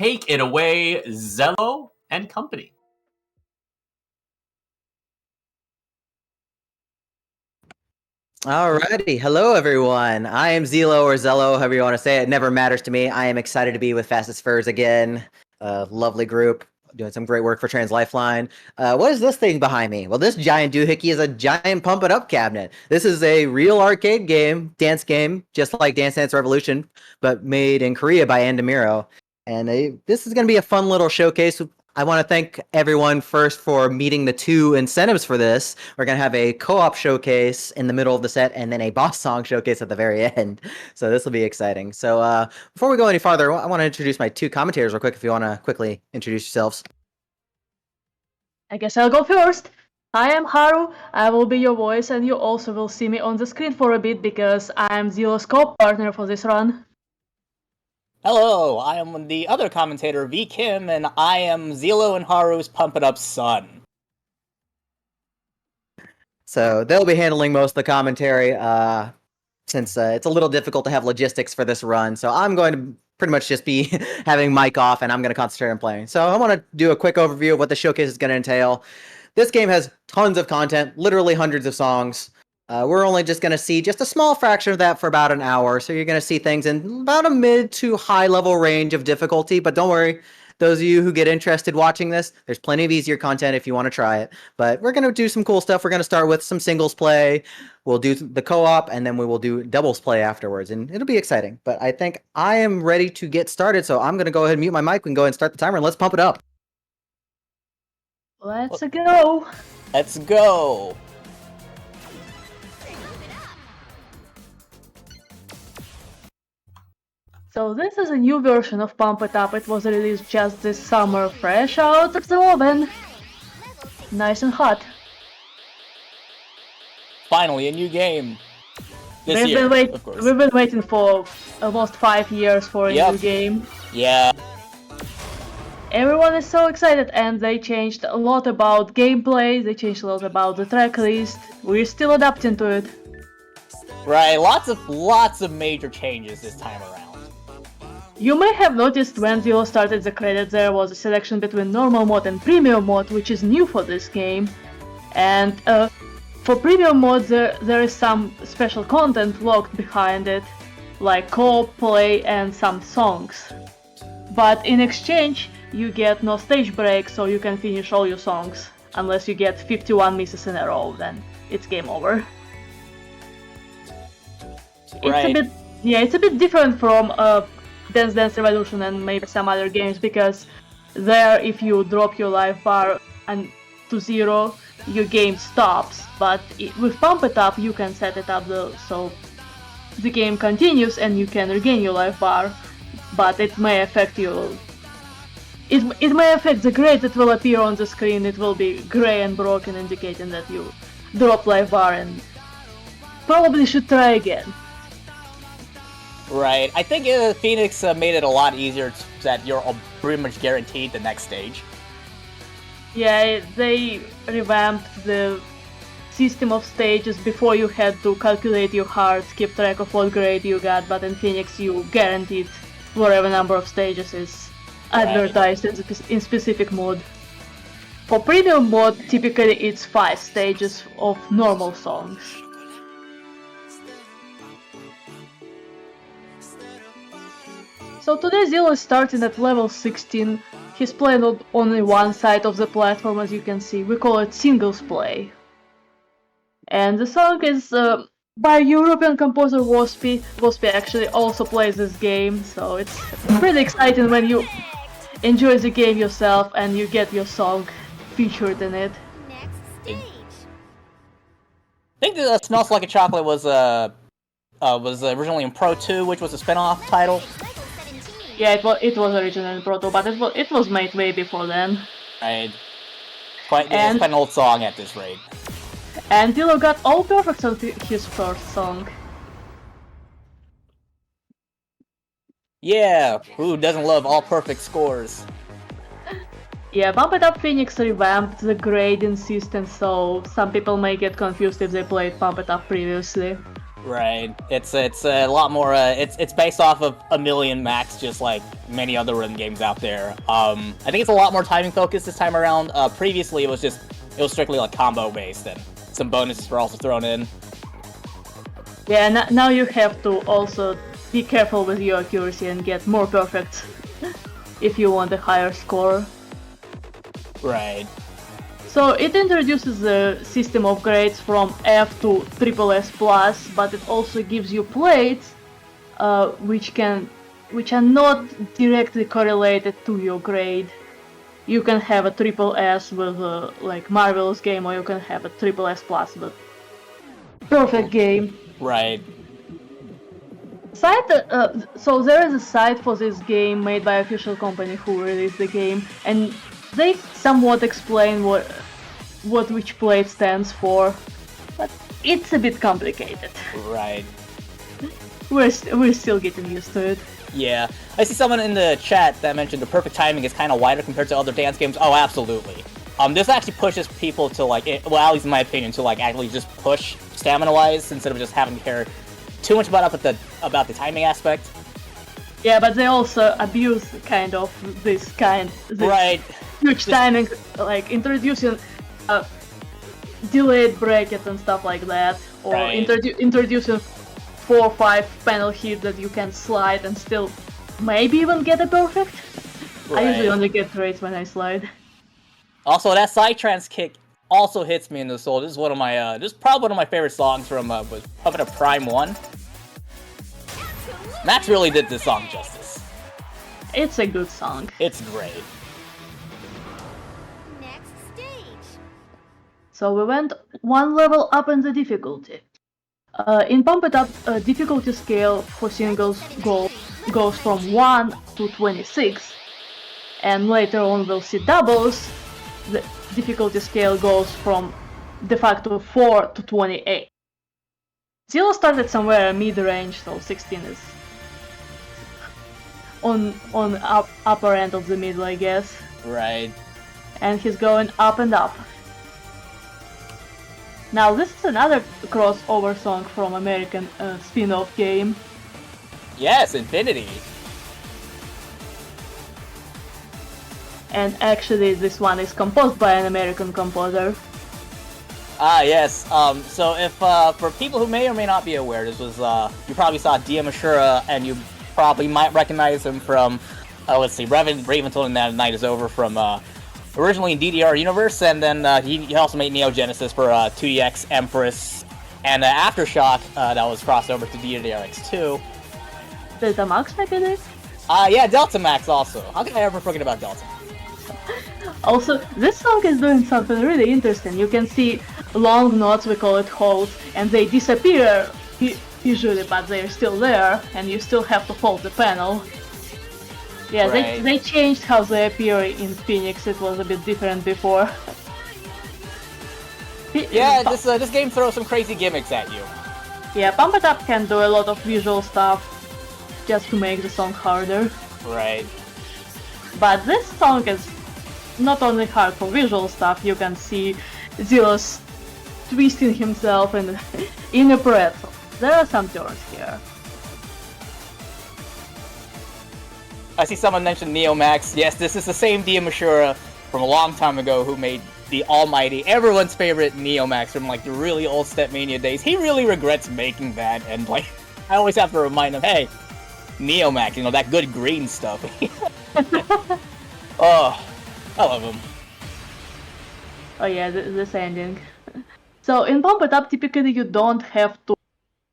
take it away, ZELLLOOO and company. Alrighty, hello everyone. I am ZELLLOO or ZELLLOO, however you want to say it. It never matters to me. I am excited to be with Fastest Furs again. Lovely group, doing some great work for Trans Lifeline. What is this thing behind me? Well, this giant doohickey is a giant Pump It Up cabinet. This is a real arcade game, dance game, just like Dance Dance Revolution, but made in Korea by Andamiro. And this is going to be a fun little showcase. I want to thank everyone first for meeting the two incentives for this. We're going to have a co-op showcase in the middle of the set and then a boss song showcase at the very end. So this will be exciting. So before we go any farther, I want to introduce my two commentators real quick if you want to quickly introduce yourselves. I guess I'll go first. I am Haru, I will be your voice, and you also will see me on the screen for a bit because I am ZELLLOO's co-partner for this run. Hello, I am the other commentator, V Kim, and I am ZELLLOO and Haru's Pump It Up son. So they'll be handling most of the commentary since it's a little difficult to have logistics for this run. So I'm going to pretty much just be having mic off and I'm going to concentrate on playing. So I want to do a quick overview of what the showcase is going to entail. This game has tons of content, literally hundreds of songs. We're only just going to see just a small fraction of that for about an hour. So you're going to see things in about a mid to high level range of difficulty. But don't worry, those of you who get interested watching this, there's plenty of easier content if you want to try it. But we're going to do some cool stuff. We're going to start with some singles play. We'll do the co-op, and then we will do doubles play afterwards. And it'll be exciting. But I think I am ready to get started. So I'm going to go ahead and mute my mic. We can go ahead and start the timer, and let's pump it up. Let's go! Let's go! So this is a new version of Pump It Up. It was released just this summer, fresh out of the oven. Nice and hot. Finally, a new game. This year, of course. We've been waiting for almost 5 years for a new game. Yeah. Everyone is so excited, and they changed a lot about gameplay, they changed a lot about the track list. We're still adapting to it. Right, lots of major changes this time around. You may have noticed when ZELLLOO started the credits there was a selection between normal mode and premium mode, which is new for this game. And for premium mode there is some special content locked behind it, like co-op play and some songs. But in exchange you get no stage break, so you can finish all your songs. Unless you get 51 misses in a row, then it's game over. Right. It's a bit different from Dance Dance Revolution and maybe some other games, because there if you drop your life bar to 0, your game stops. But with Pump It Up you can set it up so the game continues and you can regain your life bar, but it may affect you. It may affect the grade that will appear on the screen. It will be gray and broken, indicating that you dropped life bar and probably should try again. Right, I think Phoenix made it a lot easier that you're pretty much guaranteed the next stage. Yeah, they revamped the system of stages. Before you had to calculate your hearts, keep track of what grade you got, but in Phoenix you guaranteed whatever number of stages is advertised in specific mode. For premium mode, typically it's 5 stages of normal songs. So today ZELLLOO is starting at level 16. He's playing on only one side of the platform, as you can see. We call it singles play. And the song is by European composer Wospy. Wospy actually also plays this game, so it's pretty exciting when you enjoy the game yourself and you get your song featured in it. I think that Smells Like a Chocolate was originally in Pro 2, which was a spin-off title. Yeah, it was originally in Pro 2, but it was made way before then. Right. It's quite an old song at this rate. And ZELLLOO got all perfects on his first song. Yeah, who doesn't love all perfect scores? Yeah, Pump It Up Phoenix revamped the grading system, so some people may get confused if they played Pump It Up previously. Right. It's a lot more. It's based off of a million max, just like many other rhythm games out there. I think it's a lot more timing focused this time around. Previously, it was strictly like combo based, and some bonuses were also thrown in. Yeah, now you have to also be careful with your accuracy and get more perfect if you want a higher score. Right. So it introduces a system of grades from F to SSS plus, but it also gives you plates, which are not directly correlated to your grade. You can have a SSS with like marvelous game, or you can have a SSS plus with perfect game. Right. So there is a site for this game made by official company who released the game, and they somewhat explain what which plate stands for, but it's a bit complicated. Right. We're still getting used to it. Yeah. I see someone in the chat that mentioned the perfect timing is kind of wider compared to other dance games. Oh, absolutely. This actually pushes people to like, well, at least in my opinion, to like actually just push stamina-wise instead of just having to care too much about the timing aspect. Yeah, but they also abuse kind of this right. huge timing, like introducing delayed brackets and stuff like that, or right. introducing 4 or 5 panel hits that you can slide and still maybe even get a perfect. Right. I usually only get trades when I slide. Also, that Psytrance kick also hits me in the soul. This is one of my this is probably one of my favorite songs from was Puppet of Prime 1. Max really did this song justice. It's a good song. It's great. Next stage. So we went one level up in the difficulty. In Pump It Up, difficulty scale for singles goes from 1 to 26, and later on we'll see doubles. The difficulty scale goes from de facto 4 to 28. ZELLLOO started somewhere mid-range, so 16 is on upper end of the middle, I guess. Right. And he's going up and up. Now this is another crossover song from American spin-off game. Yes, Infinity. And actually this one is composed by an American composer. Ah, yes. So if, for people who may or may not be aware, this was, you probably saw Dia Mashura, and you probably might recognize him from, let's see, Brave Until the Night is Over from, originally in DDR Universe, and then he also made Neo Genesis for 2DX Empress, and Aftershock, that was crossed over to DDRX2. Delta Max maybe there? Yeah, Delta Max also. How can I ever forget about Delta? Also, this song is doing something really interesting. You can see long notes, we call it holds, and they disappear usually, but they're still there, and you still have to hold the panel. Yeah, right. they changed how they appear in Phoenix. It was a bit different before. Yeah, this game throws some crazy gimmicks at you. Yeah, Pump It Up can do a lot of visual stuff just to make the song harder. Right. But this song is not only hard for visual stuff, you can see ZELLLOO twisting himself in a pretzel. There are some turns here. I see someone mention Neo Max. Yes, this is the same Dia Mashura from a long time ago who made the almighty, everyone's favorite Neo Max from like the really old Stepmania days. He really regrets making that, and like, I always have to remind him, hey, Neo Max, you know, that good green stuff. Oh, I love him. Oh yeah, this ending. So in Pump It Up, typically you don't have to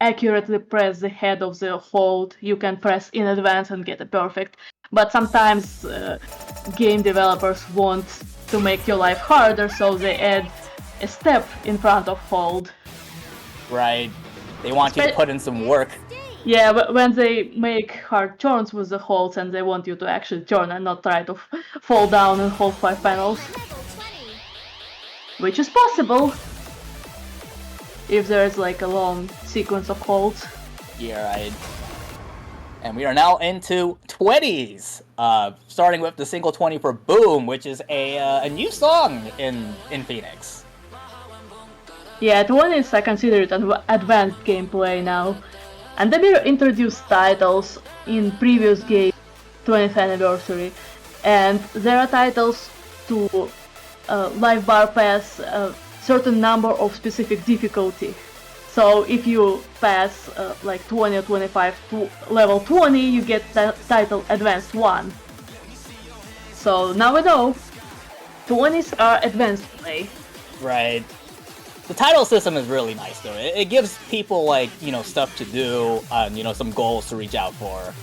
accurately press the head of the hold. You can press in advance and get a perfect. But sometimes game developers want to make your life harder, so they add a step in front of hold. Right. They want you to put in some work. Yeah, but when they make hard turns with the holds and they want you to actually turn and not try to fall down and hold 5 panels. Which is possible if there's like a long sequence of holds. Yeah, right. And we are now into 20s. Starting with the single 20 for Boom, which is a new song in Phoenix. Yeah, 20 is I consider it advanced gameplay now. And they introduced titles in previous game 20th anniversary, and there are titles to live bar pass a certain number of specific difficulty. So if you pass like 20 or 25 to level 20, you get title Advanced 1. So now we know 20s are advanced play. Right. The title system is really nice though. It gives people like, you know, stuff to do, you know, some goals to reach out for.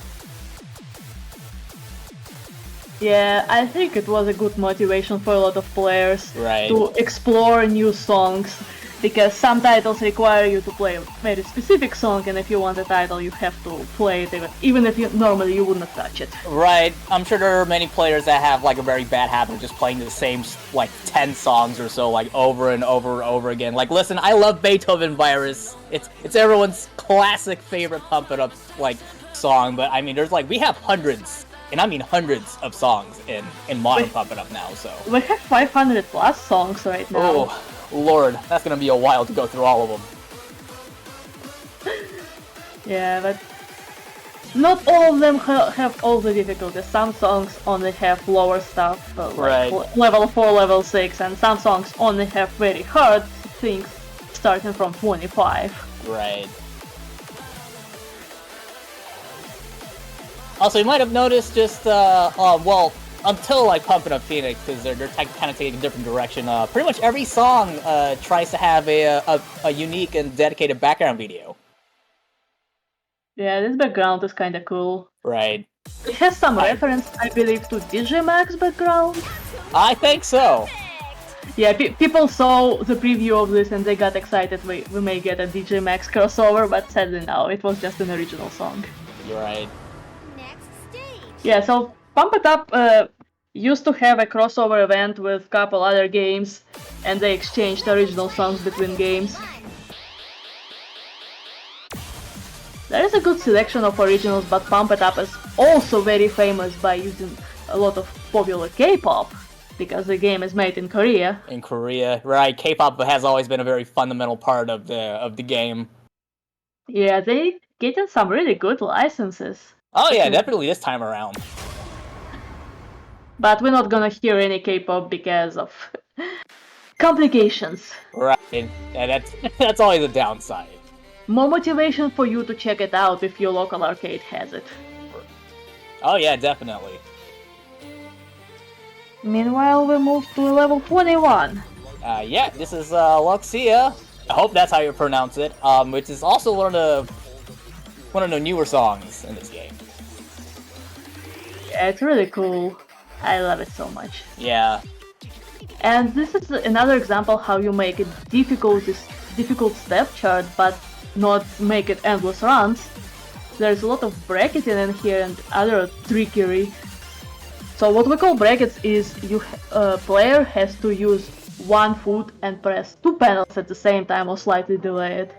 Yeah, I think it was a good motivation for a lot of players Right. to explore new songs, because some titles require you to play a very specific song, and if you want a title you have to play it even if normally you would not touch it. Right. I'm sure there are many players that have like a very bad habit of just playing the same like 10 songs or so like over and over and over again. Like, listen, I love Beethoven Virus. It's everyone's classic favorite Pump It Up like song, but I mean there's like we have hundreds, and I mean hundreds of songs in modern Pump It Up now, so. We have 500 plus songs right now. Oh, Lord, that's gonna be a while to go through all of them. Yeah, but not all of them have all the difficulties. Some songs only have lower stuff, like Right. level 4, level 6, and some songs only have very hard things starting from 25. Right. Also, you might have noticed just, well, until like Pumping Up Phoenix, because they're kind of taking a different direction. Pretty much every song tries to have a unique and dedicated background video. Yeah, this background is kinda cool. Right. It has some reference, I believe, to DJ Max background. I think so. Yeah, people saw the preview of this and they got excited we may get a DJ Max crossover, but sadly no, it was just an original song. Right. Yeah, so Pump It Up used to have a crossover event with a couple other games, and they exchanged original songs between games. There is a good selection of originals, but Pump It Up is also very famous by using a lot of popular K-pop, because the game is made in Korea. In Korea, right? K-pop has always been a very fundamental part of the game. Yeah, they getting some really good licenses. Oh yeah, definitely this time around. But we're not gonna hear any K-pop because of complications. Right. Yeah, that's always a downside. More motivation for you to check it out if your local arcade has it. Oh yeah, definitely. Meanwhile, we move to level 21. Yeah, this is Luxia. I hope that's how you pronounce it. Which is also one of the newer songs in this game. Yeah, it's really cool. I love it so much. Yeah. And this is another example how you make a difficult step chart, but not make it endless runs. There's a lot of bracketing in here and other trickery. So what we call brackets is player has to use one foot and press two panels at the same time or slightly delay it.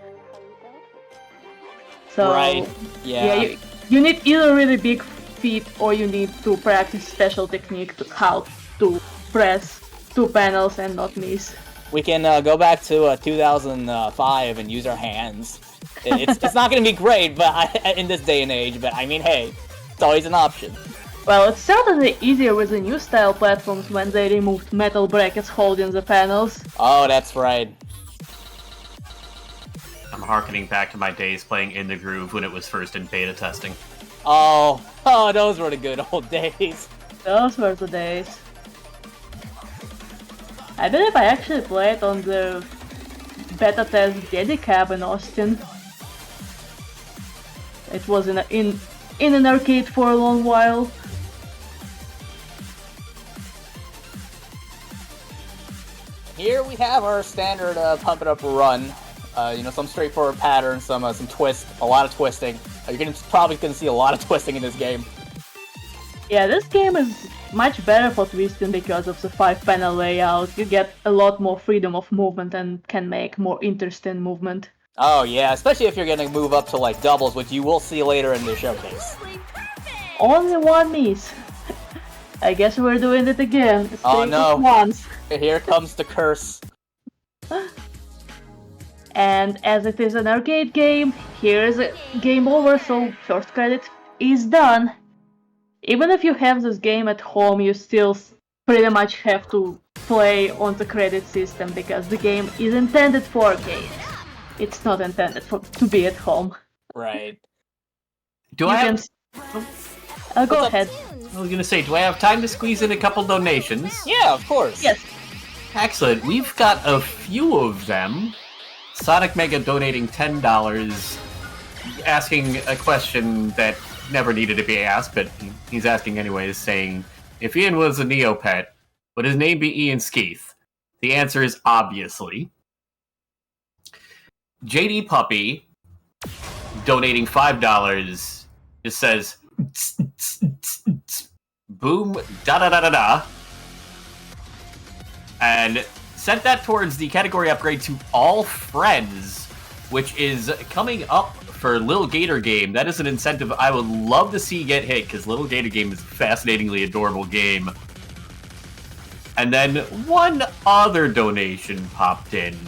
So Right. Yeah. you need either really big feet or you need to practice special technique to how to press two panels and not miss. We can go back to 2005 and use our hands. It's not going to be great, but in this day and age. But I mean, hey, it's always an option. Well, it's certainly easier with the new style platforms when they removed metal brackets holding the panels. Oh, that's right. I'm harkening back to my days playing In the Groove when it was first in beta testing. Oh, those were the good old days. Those were the days. I believe I actually played on the beta test Dedicab in Austin. It was in an arcade for a long while. Here we have our standard Pump It Up run. Some straightforward patterns, some twist, a lot of twisting. You're probably gonna see a lot of twisting in this game. Yeah, this game is much better for twisting because of the 5-panel layout. You get a lot more freedom of movement and can make more interesting movement. Oh yeah, especially if you're gonna move up to like doubles, which you will see later in the showcase. Only one miss. I guess we're doing it again. Oh no. Once. Here comes the curse. And as it is an arcade game, here's a game over, so first credit is done. Even if you have this game at home, you still pretty much have to play on the credit system because the game is intended for arcade. It's not intended to be at home. Right. Do I have... Go ahead. I was gonna say, do I have time to squeeze in a couple donations? Yeah, of course. Yes. Excellent. We've got a few of them. Sonic Mega donating $10, asking a question that never needed to be asked, but he's asking anyways, saying, if Ian was a Neopet, would his name be Ian Skeeth? The answer is obviously. JD Puppy, donating $5, just says, boom, da-da-da-da-da, and sent that towards the category upgrade to All Friends, which is coming up for Lil Gator Game. That is an incentive I would love to see get hit, because Lil Gator Game is a fascinatingly adorable game. And then one other donation popped in.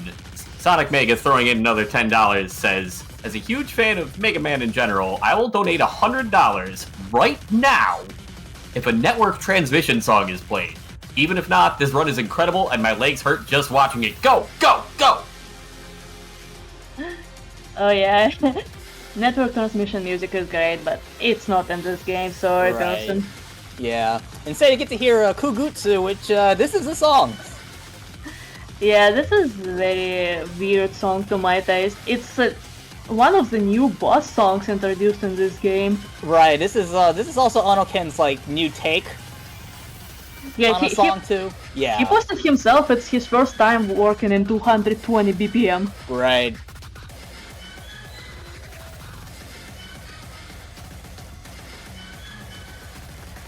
Sonic Mega throwing in another $10 says, as a huge fan of Mega Man in general, I will donate $100 right now if a network transmission song is played. Even if not, this run is incredible and my legs hurt just watching it. Go, go, go! Oh yeah. Network transmission music is great, but it's not in this game, so it doesn't. Yeah. Instead you get to hear Kugutsu, which, this is the song. Yeah, this is a very weird song to my taste. It's one of the new boss songs introduced in this game. Right, this is also Ono-Ken's, like, new take on a song, too. Yeah. He posted himself, it's his first time working in 220 BPM. Right.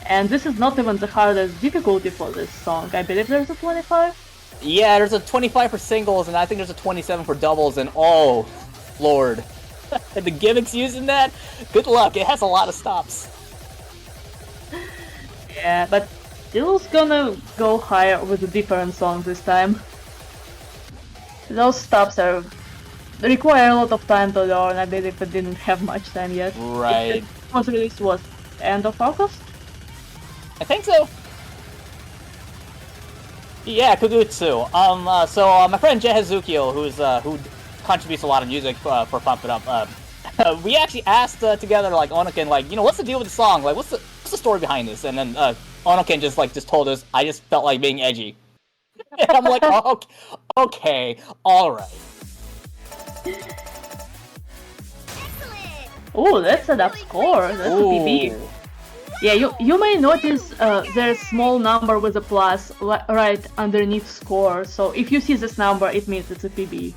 And this is not even the hardest difficulty for this song. I believe there's a 25? Yeah, there's a 25 for singles, and I think there's a 27 for doubles, and oh, lord. The gimmicks using that? Good luck, it has a lot of stops. Yeah, but Dill's gonna go higher with a different song this time. Those stops require a lot of time to learn. I believe it didn't have much time yet. Right. It was released, what, end of August? I think so. Yeah, Kugutsu. So my friend Jay Hazukio, who contributes a lot of music for Pump It Up, we actually asked together, like, Ono-Ken, like, you know, what's the deal with the song? Like, what's the story behind this? And then Ono-Ken just told us, I just felt like being edgy. And I'm like, oh, okay, alright. Oh, that's an up score. That's a PB. Yeah, you may notice there's a small number with a plus right underneath score. So if you see this number, it means it's a PB.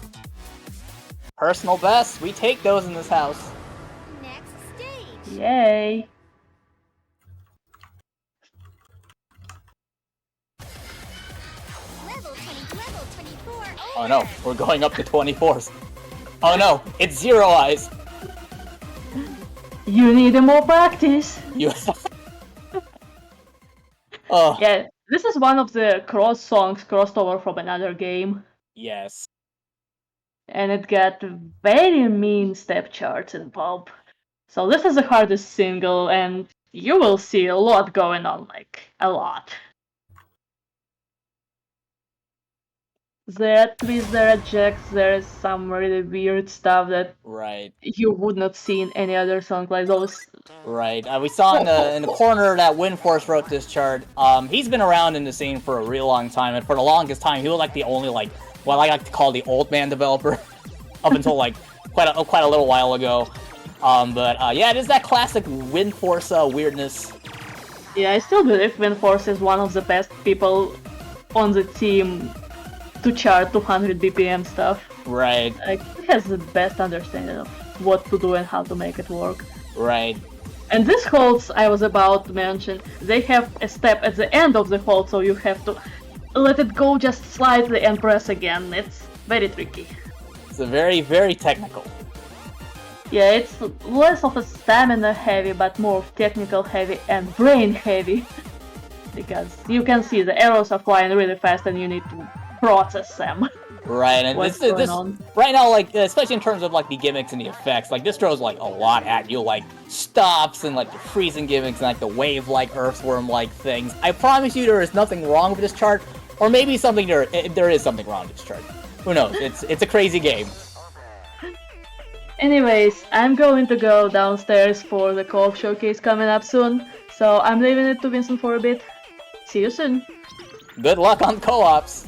Personal best, we take those in this house. Next stage. Yay. Level 24. Oh no, we're going up to 24s. Oh no, it's Zero Eyes. You need more practice. You. Oh. Yeah, this is one of the cross songs crossed over from another game. Yes. And it got very mean step charts in pulp. So this is the hardest single, and you will see a lot going on, like, a lot. There are twists, there are jacks, there is some really weird stuff that Right. you would not see in any other song like those. Right. We saw in the corner that Windforce wrote this chart. He's been around in the scene for a real long time, and for the longest time, he was like the only, like, what I like to call the old man developer, up until like quite a little while ago. Yeah, it is that classic Windforce weirdness. Yeah, I still believe Windforce is one of the best people on the team to chart 200 BPM stuff. Right. Like, he has the best understanding of what to do and how to make it work. Right. And these holds I was about to mention, they have a step at the end of the hold, so you have to let it go just slightly and press again. It's very tricky. It's a very, very technical. Yeah, it's less of a stamina heavy, but more technical heavy and brain heavy. Because you can see the arrows are flying really fast and you need to process them. Right, and What's this going on? right now, like especially in terms of like the gimmicks and the effects, like this throws like a lot at you, like stops and like the freezing gimmicks and like the wave-like earthworm-like things. I promise you, there is nothing wrong with this chart, or maybe something there is something wrong with this chart. Who knows? It's a crazy game. Anyways, I'm going to go downstairs for the co-op showcase coming up soon, so I'm leaving it to Vincent for a bit. See you soon. Good luck on co-ops.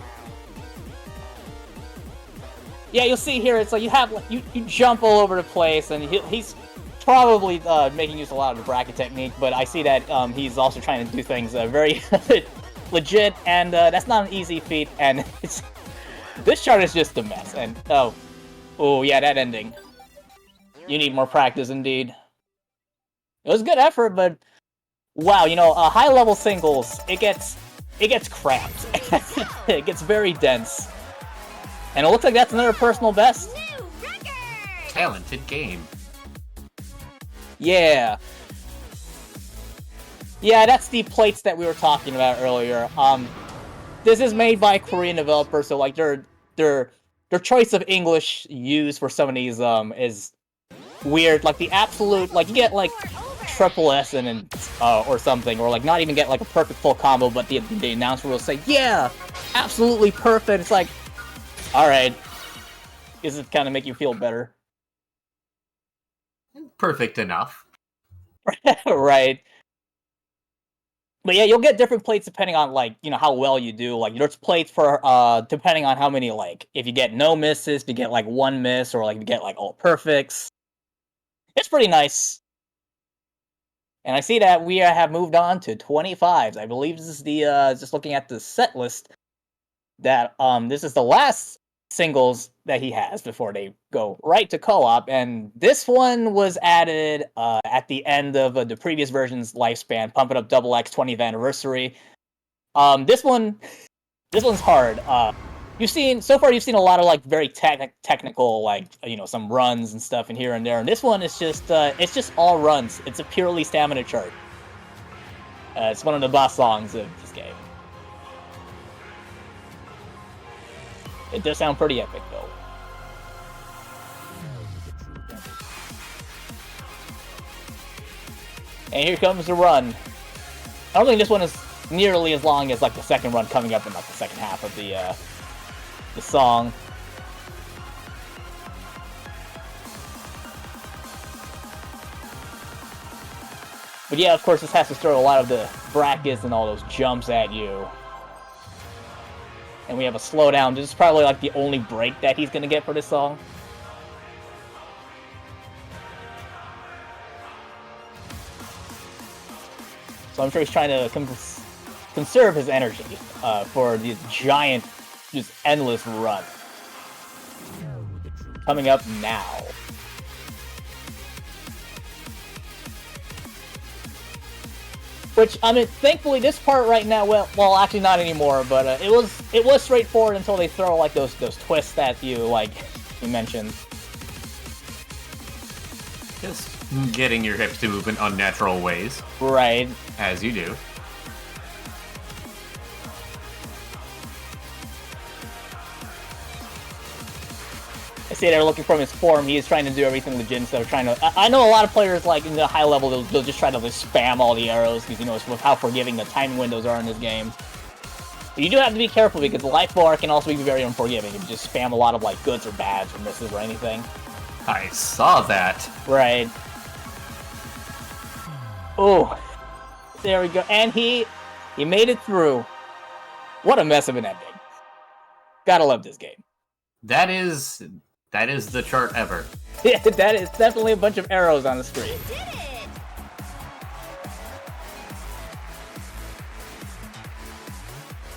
Yeah, you'll see here. It's like you have you jump all over the place, and he's probably making use of a lot of the bracket technique. But I see that he's also trying to do things very legit, and that's not an easy feat. And this chart is just a mess. And oh yeah, that ending. You need more practice, indeed. It was good effort, but wow, high-level singles, it gets cramped. It gets very dense. And it looks like that's another personal best. New record! Talented game. Yeah. Yeah, that's the plates that we were talking about earlier. This is made by a Korean developer, so like their choice of English used for some of these is weird. Like the absolute, like you get like triple S and or something, or like not even get like a perfect full combo, but the announcer will say, "Yeah, absolutely perfect." It's like, all right, does it kind of make you feel better? Perfect enough. Right. But yeah, you'll get different plates depending on like how well you do. Like there's plates for depending on how many, like if you get no misses, if you get like one miss, or like you get like all perfects. It's pretty nice. And I see that we have moved on to 25s. I believe this is the just looking at the set list, that this is the last singles that he has before they go right to co-op, and this one was added at the end of the previous version's lifespan, Pump It Up Double X 20th anniversary. This one's hard. You've seen a lot of like very technical, like some runs and stuff in here and there, and this one is just it's just all runs. It's a purely stamina chart. It's one of the boss songs of this game. It does sound pretty epic, though. And here comes the run. I don't think this one is nearly as long as like the second run coming up in like the second half of the song. But yeah, of course, this has to throw a lot of the brackets and all those jumps at you. And we have a slowdown. This is probably like the only break that he's gonna get for this song. So I'm sure he's trying to conserve his energy for the giant, just endless run. Coming up now. Which, I mean, thankfully this part right now, well, actually not anymore, but it was straightforward until they throw like those twists that you mentioned. Just getting your hips to move in unnatural ways. Right. As you do. I see they're looking from his form. He is trying to do everything legit instead of trying to... I know a lot of players, like, in the high level, they'll just try to spam all the arrows, because, it's with how forgiving the timing windows are in this game. But you do have to be careful, because the life bar can also be very unforgiving if you just spam a lot of, like, goods or bads or misses or anything. I saw that. Right. Oh. There we go. And he made it through. What a mess of an ending. Gotta love this game. That is the chart ever. Yeah, that is definitely a bunch of arrows on the screen. You did it!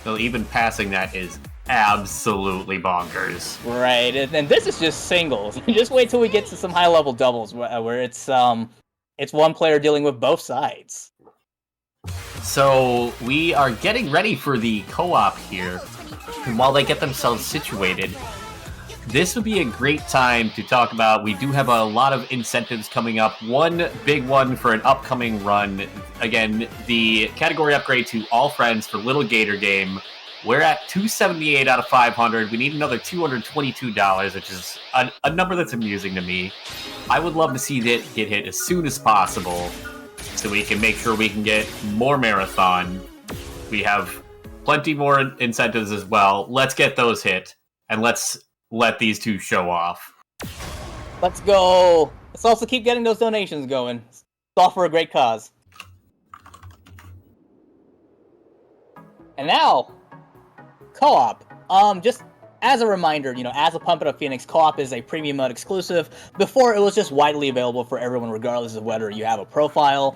So even passing that is absolutely bonkers. Right, and this is just singles. Just wait till we get to some high-level doubles where it's one player dealing with both sides. So we are getting ready for the co-op here, and while they get themselves situated, this would be a great time to talk about. We do have a lot of incentives coming up. One big one for an upcoming run. Again, the category upgrade to All Friends for Little Gator Game. We're at 278 out of 500. We need another $222, which is a number that's amusing to me. I would love to see that get hit as soon as possible so we can make sure we can get more marathon. We have plenty more incentives as well. Let's get those hit, and let's let these two show off. Let's go. Let's also keep getting those donations going. It's all for a great cause. And now, co-op. Just as a reminder, as a Pump It Up Phoenix, co-op is a premium mode exclusive. Before, it was just widely available for everyone, regardless of whether you have a profile.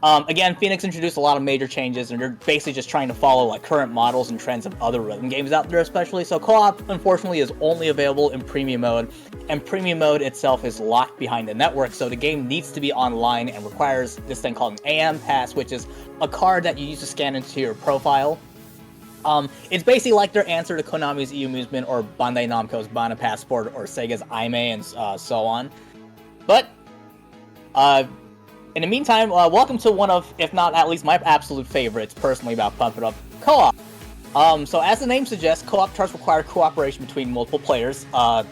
Again, Phoenix introduced a lot of major changes, and they're basically just trying to follow current models and trends of other rhythm games out there, especially. So co-op, unfortunately, is only available in premium mode, and premium mode itself is locked behind the network, so the game needs to be online and requires this thing called an AM Pass, which is a card that you use to scan into your profile. It's basically like their answer to Konami's e-amusement or Bandai Namco's Bana Passport or Sega's Aime and so on. But, in the meantime, welcome to one of, if not at least my absolute favorites, personally, about Pump It Up, co-op. So as the name suggests, co-op charts require cooperation between multiple players.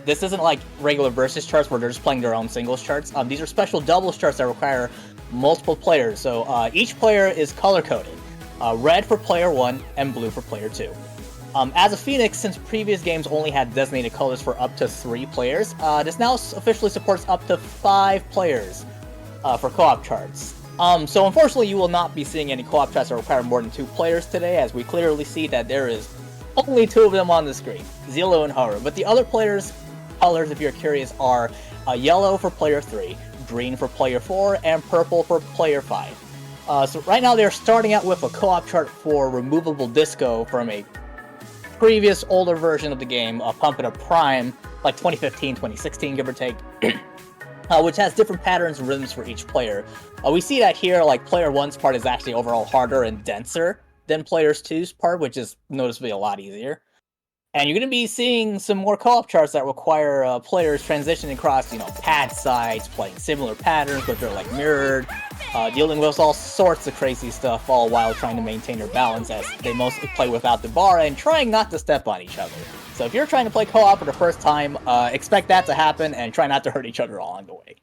This isn't like regular versus charts where they're just playing their own singles charts. These are special doubles charts that require multiple players. So each player is color-coded. Red for player 1 and blue for player 2. As a Phoenix, since previous games only had designated colors for up to 3 players, this now officially supports up to 5 players for co-op charts. So unfortunately, you will not be seeing any co-op charts that require more than 2 players today, as we clearly see that there is only 2 of them on the screen, ZELLLOO and Haru. But the other players' colors, if you're curious, are yellow for player 3, green for player 4, and purple for player 5. So right now they're starting out with a co-op chart for Removable Disco from a previous older version of the game, Pump It Up Prime, like 2015, 2016, give or take, which has different patterns and rhythms for each player. We see that here, like player 1's part is actually overall harder and denser than player 2's part, which is noticeably a lot easier. And you're going to be seeing some more co-op charts that require players transitioning across, pad sides, playing similar patterns, but they're like mirrored, dealing with all sorts of crazy stuff, all while trying to maintain their balance as they mostly play without the bar and trying not to step on each other. So if you're trying to play co-op for the first time, expect that to happen and try not to hurt each other along the way.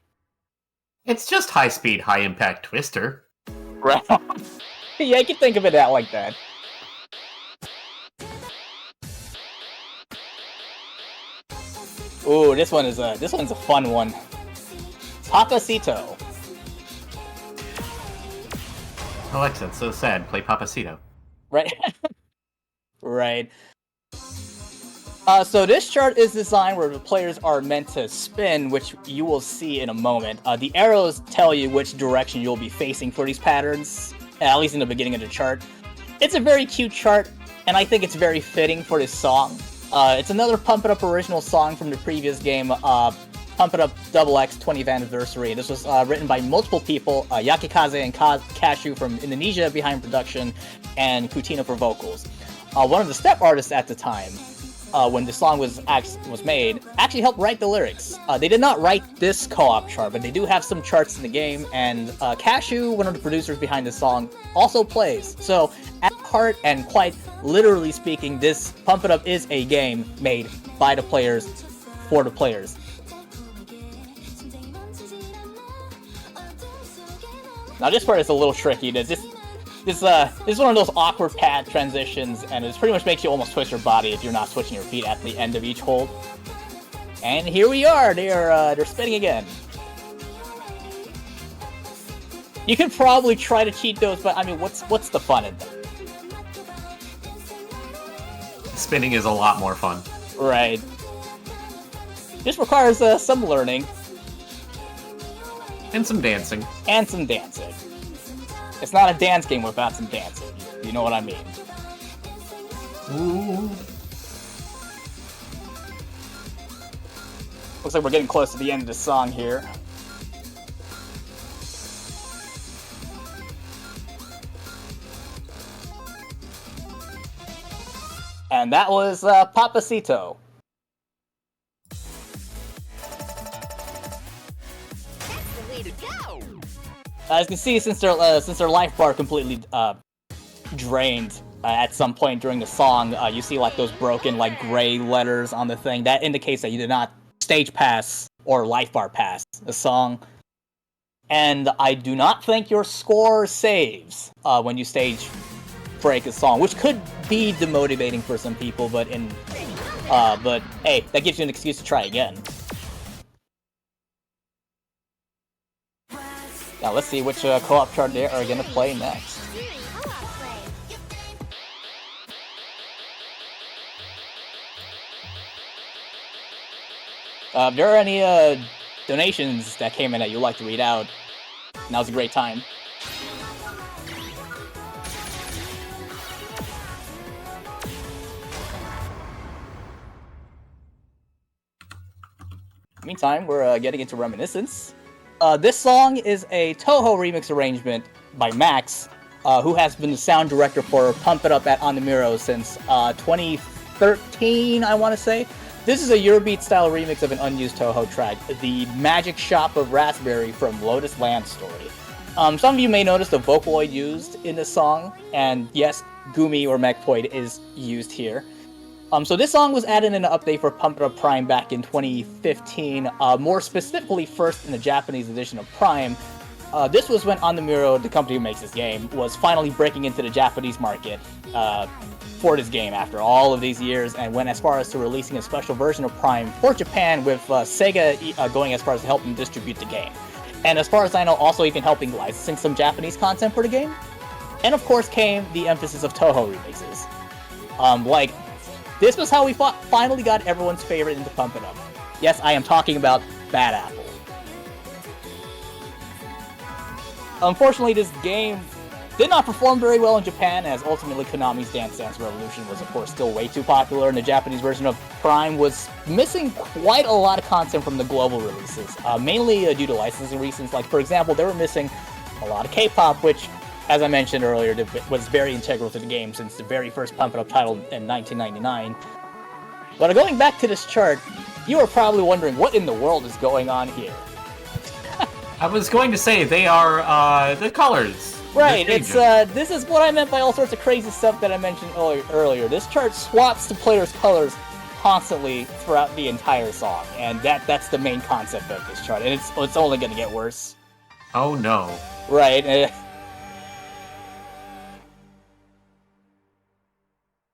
It's just high-speed, high-impact Twister. Right. Yeah, you can think of it like that. Ooh, this one's a fun one. Papacito. Alexa, it's so sad. Play Papacito. Right. Right. So this chart is designed where the players are meant to spin, which you will see in a moment. The arrows tell you which direction you'll be facing for these patterns, at least in the beginning of the chart. It's a very cute chart, and I think it's very fitting for this song. It's another Pump It Up original song from the previous game, Pump It Up XX 20th Anniversary. This was written by multiple people, Yakikaze and Cashew from Indonesia behind production, and Kutina for vocals. One of the step artists at the time, when the song was made, actually helped write the lyrics. They did not write this co-op chart, but they do have some charts in the game, and Cashew, one of the producers behind the song, also plays. So, at heart, and quite literally speaking, this Pump It Up is a game made by the players, for the players. Now this part is a little tricky. This is one of those awkward pad transitions, and it pretty much makes you almost twist your body if you're not switching your feet at the end of each hold. And here we are. They're spinning again. You could probably try to cheat those, but I mean, what's the fun in them? Spinning is a lot more fun. Right. This requires some learning. And some dancing. And some dancing. It's not a dance game without some dancing. You know what I mean. Ooh. Looks like we're getting close to the end of the song here. And that was Papacito. That's the way to go. As you can see, since their life bar completely drained, at some point during the song, you see like those broken like gray letters on the thing. That indicates that you did not stage pass or life bar pass the song. And I do not think your score saves when you stage break a song, which could be demotivating for some people, but hey, that gives you an excuse to try again. Now let's see which co-op chart they are gonna play next. If there are any donations that came in that you'd like to read out, now's a great time. Meantime, we're getting into Reminiscence. This song is a Toho remix arrangement by Max, who has been the sound director for Pump It Up at On The Miro since 2013, I want to say. This is a Eurobeat-style remix of an unused Toho track, The Magic Shop of Raspberry from Lotus Land Story. Some of you may notice the Vocaloid used in this song, and yes, Gumi or Mechpoid is used here. So this song was added in an update for Pump It Up Prime back in 2015, more specifically first in the Japanese edition of Prime. This was when On The Miro, the company who makes this game, was finally breaking into the Japanese market for this game after all of these years, and went as far as to releasing a special version of Prime for Japan, with Sega going as far as to help them distribute the game. And as far as I know, also even helping licensing some Japanese content for the game. And of course came the emphasis of Toho remixes. This was how we finally got everyone's favorite into Pump It Up. Yes, I am talking about Bad Apple. Unfortunately, this game did not perform very well in Japan, as ultimately Konami's Dance Dance Revolution was of course still way too popular, and the Japanese version of Prime was missing quite a lot of content from the global releases, mainly due to licensing reasons. Like, for example, they were missing a lot of K-pop, which, as I mentioned earlier, was very integral to the game since the very first Pump It Up title in 1999. But going back to this chart, you are probably wondering what in the world is going on here. I was going to say, they are the colors. Right, it's this is what I meant by all sorts of crazy stuff that I mentioned earlier. This chart swaps the player's colors constantly throughout the entire song, and that's the main concept of this chart, and it's only going to get worse. Oh no. Right.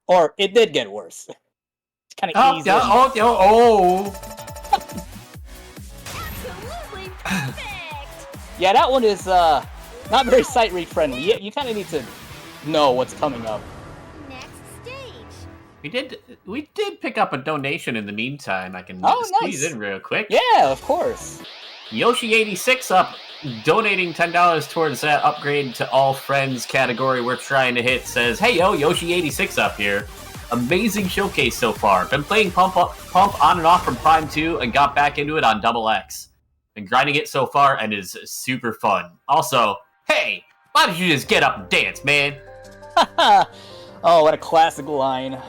Or it did get worse. It's kind of easy. Absolutely perfect! Yeah, that one is not very sight read friendly. You kind of need to know what's coming up. Next stage. We did pick up a donation in the meantime. I can squeeze in real quick. Yeah, of course. Yoshi86 up, donating $10 towards that upgrade to all friends category we're trying to hit, says, "Hey yo, Yoshi86 up here. Amazing showcase so far. Been playing Pump on and off from Prime 2 and got back into it on Double X. Been grinding it so far and is super fun. Also, hey, why don't you just get up and dance, man?" Oh, what a classic line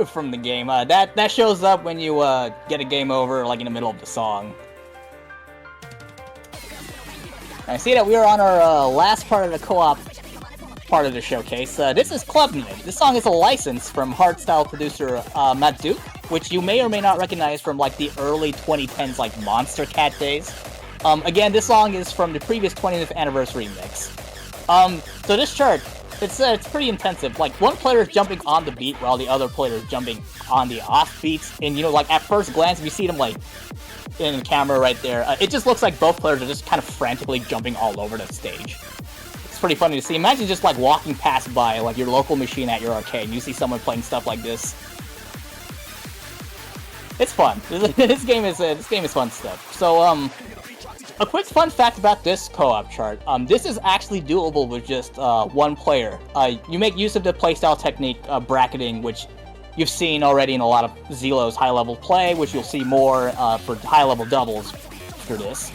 from the game. That shows up when you get a game over, like in the middle of the song. I see that we are on our last part of the co-op part of the showcase. This is Club Mid. This song is a license from hardstyle producer Matt Duke, which you may or may not recognize from like the early 2010s like Monster Cat days. Again, this song is from the previous 20th anniversary mix. So this chart, it's pretty intensive. Like, one player is jumping on the beat while the other player is jumping on the off beats. And you know, like at first glance, if you see them like in the camera right there, it just looks like both players are just kind of frantically jumping all over the stage. It's pretty funny to see. Imagine just like walking past by like your local machine at your arcade and you see someone playing stuff like this. It's fun. This game is fun stuff. So a quick fun fact about this co-op chart. This is actually doable with just one player. You make use of the playstyle technique bracketing, which you've seen already in a lot of ZELLOO's high-level play, which you'll see more for high-level doubles for this,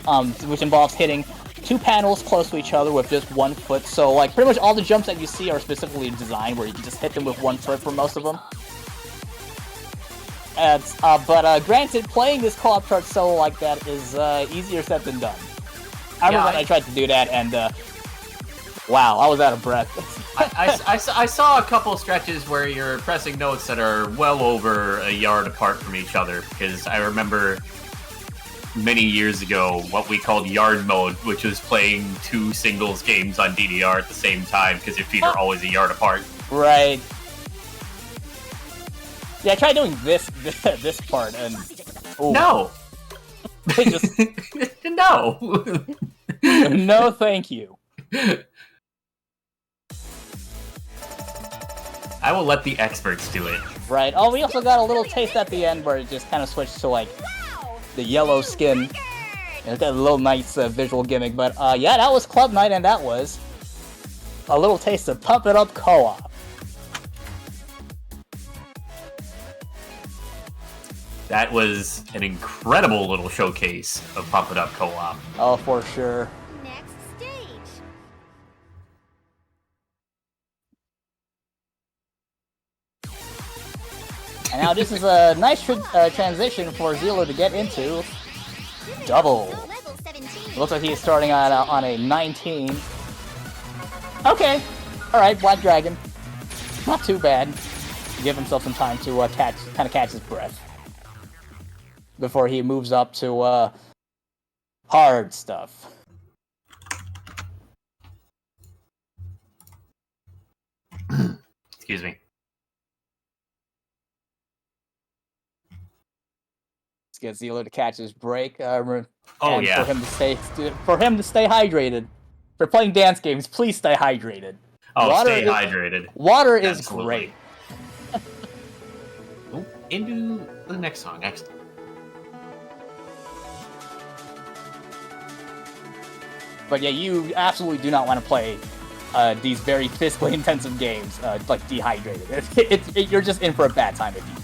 which involves hitting two panels close to each other with just 1 foot. So, like, pretty much all the jumps that you see are specifically designed where you can just hit them with 1 foot for most of them. But granted, playing this co-op chart solo like that is easier said than done. I remember when I tried to do that, and wow, I was out of breath. I saw a couple stretches where you're pressing notes that are well over a yard apart from each other, because I remember many years ago what we called yard mode, which was playing 2 singles games on DDR at the same time, because your feet are always a yard apart. Right. Yeah, try doing this part and... Ooh. No! Just... No! No, thank you. I will let the experts do it. Right. Oh, we also got a little taste at the end where it just kind of switched to, like, the yellow skin. It's got a little nice visual gimmick, but yeah, that was Club Night, and that was a little taste of Pump It Up Co-op. That was an incredible little showcase of Pump It Up Co-op. Oh, for sure. Next stage. And now this is a nice transition for ZELLLOO to get into double. Level 17. Looks like he's starting on a 19. Okay. Alright, Black Dragon. Not too bad. Give himself some time to catch his breath before he moves up to hard stuff. Excuse me. Let's get ZELLLOO to catch his break. Oh, and yeah. For him to stay hydrated. For playing dance games, please stay hydrated. Oh, stay hydrated. Water is Absolutely. great. Oh, into the next song. Excellent. But yeah, you absolutely do not want to play these very physically intensive games like dehydrated. You're just in for a bad time if you.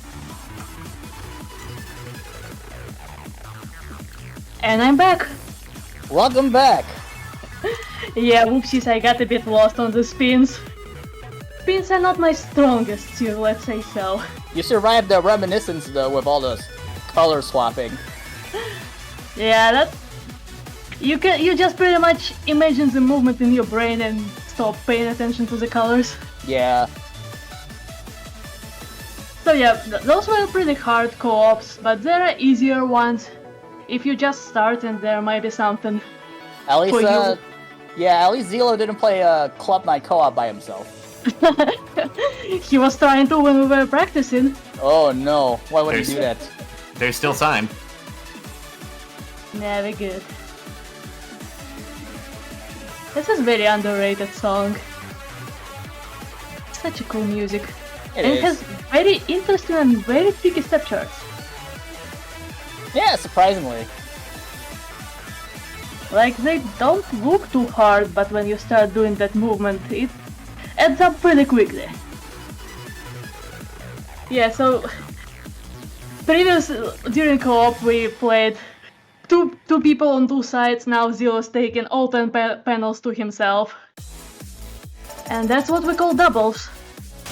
And I'm back. Welcome back. Yeah, whoopsies, I got a bit lost on the spins. Spins are not my strongest skill, let's say so. You survived the reminiscence though with all the color swapping. Yeah, that... You just pretty much imagine the movement in your brain and stop paying attention to the colors. Yeah. So yeah, those were pretty hard co-ops, but there are easier ones. If you just start and there might be something. At least, For you. yeah, at least ZELLLOO didn't play Club Night Co-op by himself. He was trying to when we were practicing. Oh no, why would he do that? There's still time. Never good. This is a very underrated song. Such a cool music. It and is. it has very interesting and very tricky step charts. Yeah, surprisingly. Like, they don't look too hard, but when you start doing that movement, it adds up pretty quickly. Yeah, so... During co-op we played two people on 2 sides, now ZELLLOO's taken all 10 panels to himself. And that's what we call doubles.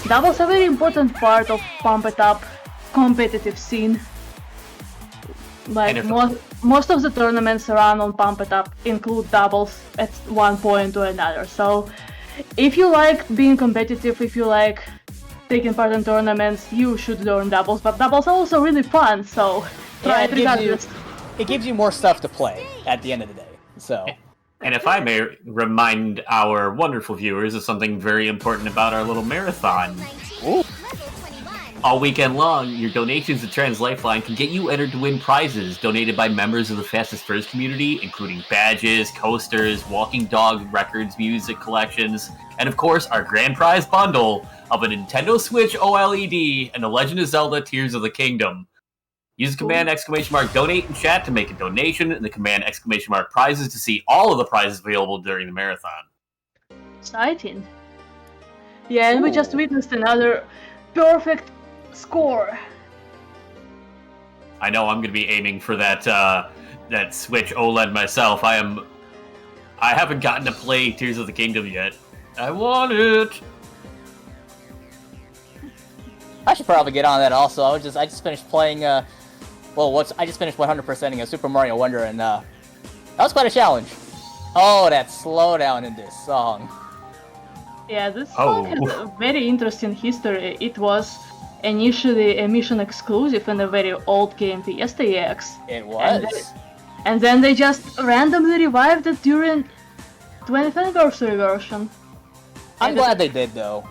Doubles are a very important part of Pump It Up competitive scene. Like, most of the tournaments run on Pump It Up include doubles at one point or another. So, if you like being competitive, if you like taking part in tournaments, you should learn doubles. But doubles are also really fun, so try it regardless. It gives you more stuff to play at the end of the day. So. And if I may remind our wonderful viewers of something very important about our little marathon. 19. Ooh. Level 21. All weekend long, your donations to Trans Lifeline can get you entered to win prizes donated by members of the Fastest First community, including badges, coasters, walking dog records, music collections, and of course, our grand prize bundle of a Nintendo Switch OLED and The Legend of Zelda Tears of the Kingdom. Use the command !donate in chat to make a donation, and the command !prizes to see all of the prizes available during the marathon. Exciting. Yeah, and we just witnessed another perfect score. I know I'm going to be aiming for that that Switch OLED myself. I haven't gotten to play Tears of the Kingdom yet. I want it. I should probably get on that also. I just finished playing I just finished 100%ing a Super Mario Wonder, and that was quite a challenge. Oh, that slowdown in this song. Yeah, this song has a very interesting history. It was initially a mission exclusive in a very old game, the STX. It was. And then they just randomly revived it during 20th anniversary version. I'm glad they did, though.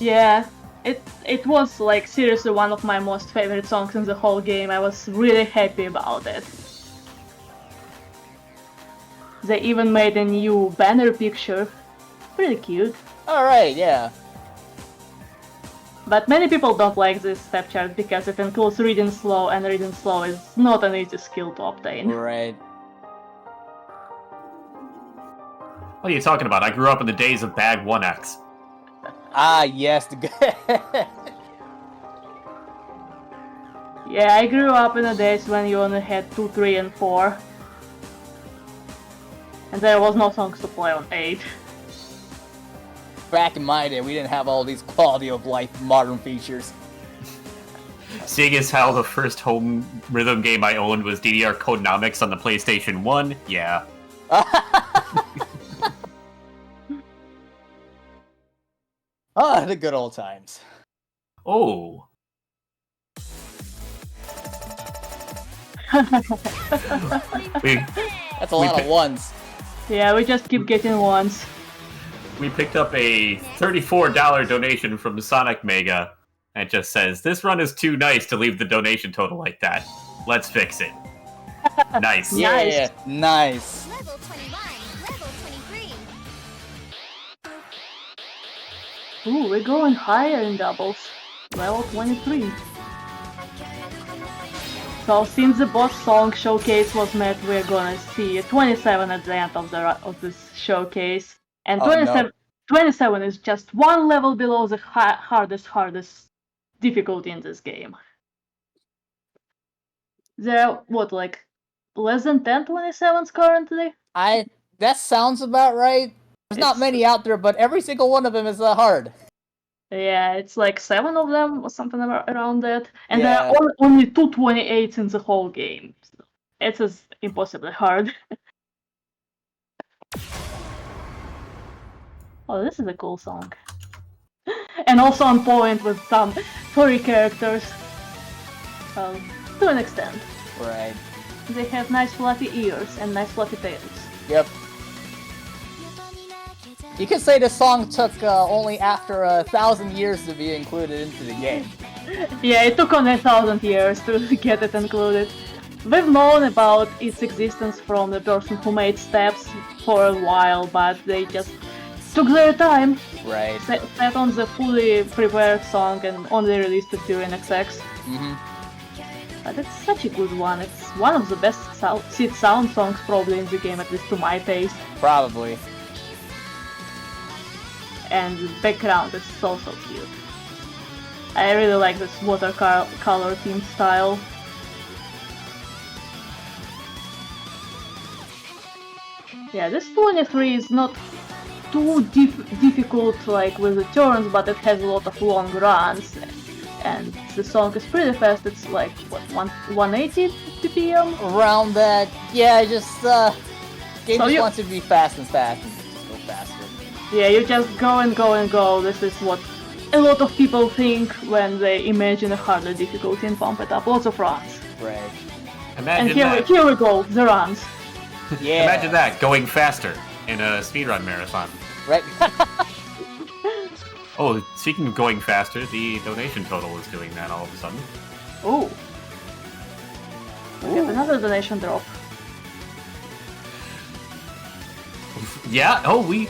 Yeah, it was like seriously one of my most favorite songs in the whole game. I was really happy about it. They even made a new banner picture. Pretty cute. Alright, yeah. But many people don't like this step chart because it includes reading slow, and reading slow is not an easy skill to obtain. Right. What are you talking about? I grew up in the days of Bag 1X. Ah, yes. Yeah, I grew up in the days when you only had 2, 3, and 4. And there was no songs to play on 8. Back in my day, we didn't have all these quality of life modern features. Seeing as how the first home rhythm game I owned was DDR Codenomics on the PlayStation 1, yeah. Ah, the good old times. Oh. we That's a lot of ones. Yeah, we just keep getting ones. we picked up a $34 donation from Sonic Mega, and it just says, "This run is too nice to leave the donation total like that. Let's fix it." Nice. Yeah, nice. Level 21, level 23. Ooh, we're going higher in doubles. Level 23. So since the boss song showcase was met, we're gonna see 27 at the end of this showcase. And 27 is just one level below the hardest difficulty in this game. There are, what, like, less than 10 27s currently? That sounds about right. There's not many out there, but every single one of them is hard. Yeah, it's like 7 of them or something around that. And Yeah. there are only 2 28s in the whole game. So it's just impossibly hard. Oh, this is a cool song. And also on point with some furry characters. To an extent. Right. They have nice fluffy ears and nice fluffy tails. Yep. You could say this song took only after 1,000 years to be included into the game. Yeah, it took only 1,000 years to get it included. We've known about its existence from the person who made Steps for a while, but they just took their time, Right. set on the fully prepared song and only released it during XX. Mm-hmm. But it's such a good one. It's one of the best Seed sound songs probably in the game, at least to my taste. Probably. And the background is so cute. I really like this watercolor theme style. Yeah, this 23 is not too difficult like with the turns, but it has a lot of long runs. And the song is pretty fast. It's like, what, 180 BPM? Around that, yeah, just game So just wants to be fast and fast and just go faster. Yeah, you just go and go and go. This is what a lot of people think when they imagine a harder difficulty and pump it up. Lots of runs. Right. Imagine And that. here we go, the runs. Yeah. Imagine that, going faster in a speedrun marathon. Right. Oh, speaking of going faster, the donation total is doing that all of a sudden. Ooh. We have another donation drop. Yeah, oh, we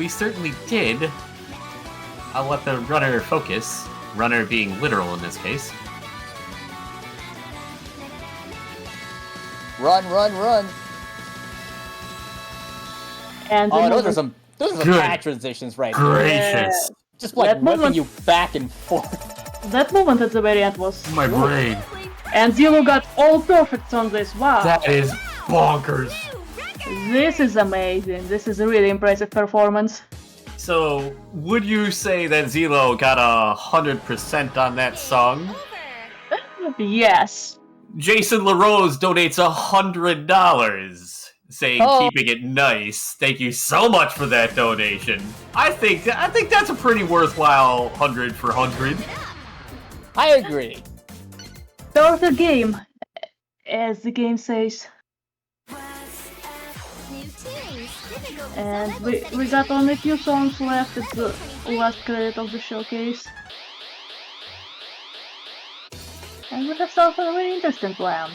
certainly did. I'll let the runner focus. Runner being literal in this case. Run, run, run. And Oh, the those are some Good. bad transitions right there. Gracious. Just like That whipping moment- you back and forth. that moment at the very end was My brain. And ZELLLOO got all perfects on this. Wow. That is bonkers. This is amazing. This is a really impressive performance. So, would you say that ZELLLOO got 100% on that song? Yes. Jason LaRose donates $100. saying Oh. keeping it nice. Thank you so much for that donation. I think that's a pretty worthwhile 100 for 100. I agree. Start the game, as the game says. New tunes. Difficulty And level we got only a few songs left. It's the last credit of the showcase. And we have something very interesting planned.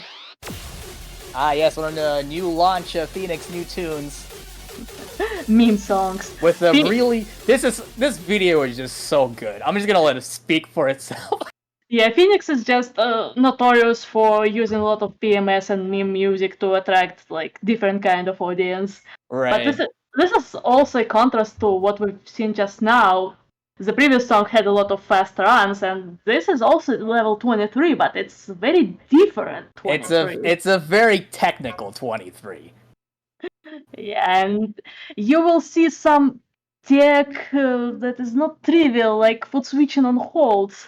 Ah, yes, one of the new launch Phoenix new tunes. Meme songs. With the Phoe- really, this video is just so good. I'm just gonna let it speak for itself. Yeah, Phoenix is just notorious for using a lot of PMS and meme music to attract like different kind of audience. But this is also a contrast to what we've seen just now. The previous song had a lot of fast runs, and this is also level 23, but it's very different 23. It's a very technical 23. Yeah, and you will see some tech that is not trivial, like foot switching on holds.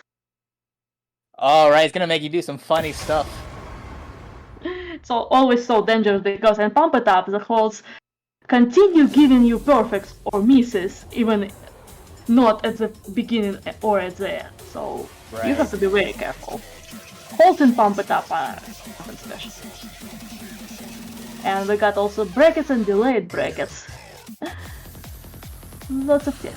Alright, it's gonna make you do some funny stuff. It's always so dangerous because in Pump It Up, the holds continue giving you perfects or misses, even not at the beginning or at the end. So you have to be very careful. Holds in Pump It Up are something special. And we got also brackets and delayed brackets. Lots of tech.